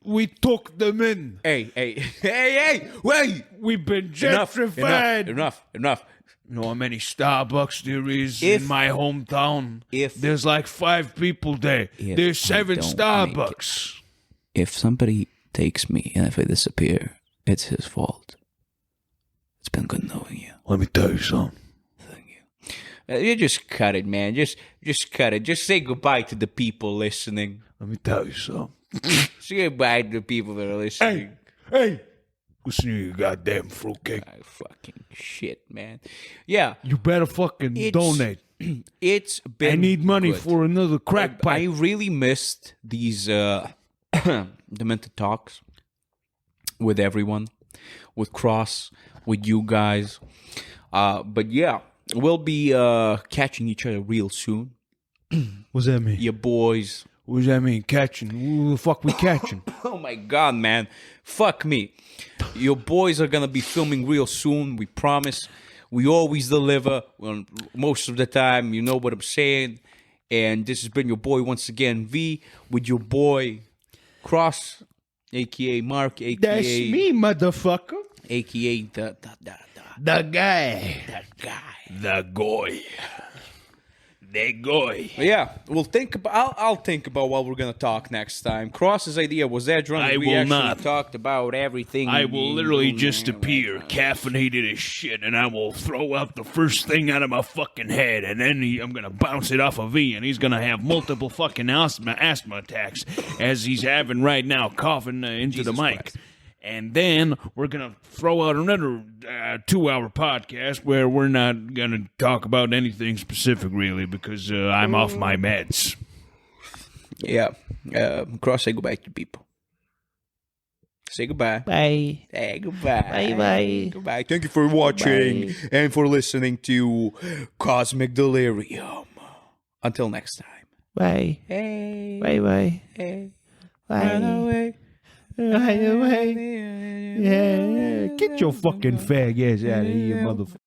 Speaker 3: we took them in,
Speaker 2: Hey, wait!
Speaker 3: we've been
Speaker 2: Enough,
Speaker 3: gentrified.
Speaker 2: enough.
Speaker 3: You know how many Starbucks there is
Speaker 2: If-
Speaker 3: in my hometown?
Speaker 2: if-
Speaker 3: There's like 5 people there.
Speaker 2: If
Speaker 3: There's
Speaker 2: I
Speaker 3: 7
Speaker 2: don't
Speaker 3: Starbucks.
Speaker 2: If somebody takes me and if I disappear, it's his fault. It's been good knowing you.
Speaker 3: Let me tell you something.
Speaker 2: Thank you. You just cut it, man. Just cut it. Just say goodbye to the people listening.
Speaker 3: Let me tell you something.
Speaker 2: Say goodbye to the people that are listening.
Speaker 3: Hey, listen to you goddamn fruitcake.
Speaker 2: Fucking shit, man. Yeah,
Speaker 3: You better fucking donate.
Speaker 2: it's been.
Speaker 3: I need money
Speaker 2: good.
Speaker 3: for another crack
Speaker 2: I
Speaker 3: pipe.
Speaker 2: really missed these demented talks with everyone, with Cross, with you guys. But yeah, we'll be catching each other real soon.
Speaker 3: What's that mean?
Speaker 2: Your boys.
Speaker 3: What does that mean? Catching? Who the fuck we catching?
Speaker 2: Oh my god, man. Fuck me. Your boys are gonna be filming real soon, we promise. We always deliver. Well, most of the time, you know what I'm saying. And this has been your boy once again, V, with your boy Cross, aka Mark, aka
Speaker 3: That's me, motherfucker.
Speaker 2: aka
Speaker 3: The guy.
Speaker 2: the guy.
Speaker 3: The guy. The guy.
Speaker 2: But yeah, we'll think about. I'll think about what we're gonna talk next time. Cross's idea was Edgerunners.
Speaker 1: I
Speaker 2: We
Speaker 1: will
Speaker 2: actually
Speaker 1: not.
Speaker 2: talked about everything.
Speaker 1: I will literally just appear, caffeinated as shit, and I will throw out the first thing out of my fucking head, and then I'm gonna bounce it off of V, and he's gonna have multiple fucking asthma attacks, as he's having right now, coughing into
Speaker 2: Jesus
Speaker 1: the mic.
Speaker 2: Christ.
Speaker 1: And then we're gonna throw out another 2-hour podcast where we're not gonna talk about anything specific, really, because I'm off my meds.
Speaker 2: Yeah. Cross, say goodbye to people. Say goodbye.
Speaker 4: Bye.
Speaker 2: Say goodbye.
Speaker 4: Bye-bye.
Speaker 2: Goodbye. Thank you for watching and for listening to Cosmic Delirium. Until next time.
Speaker 4: Bye.
Speaker 2: Hey.
Speaker 4: Bye-bye.
Speaker 2: Hey.
Speaker 4: Bye.
Speaker 2: Run away.
Speaker 4: Run away.
Speaker 3: Yeah, get your fucking fag ass out of here, motherfucker.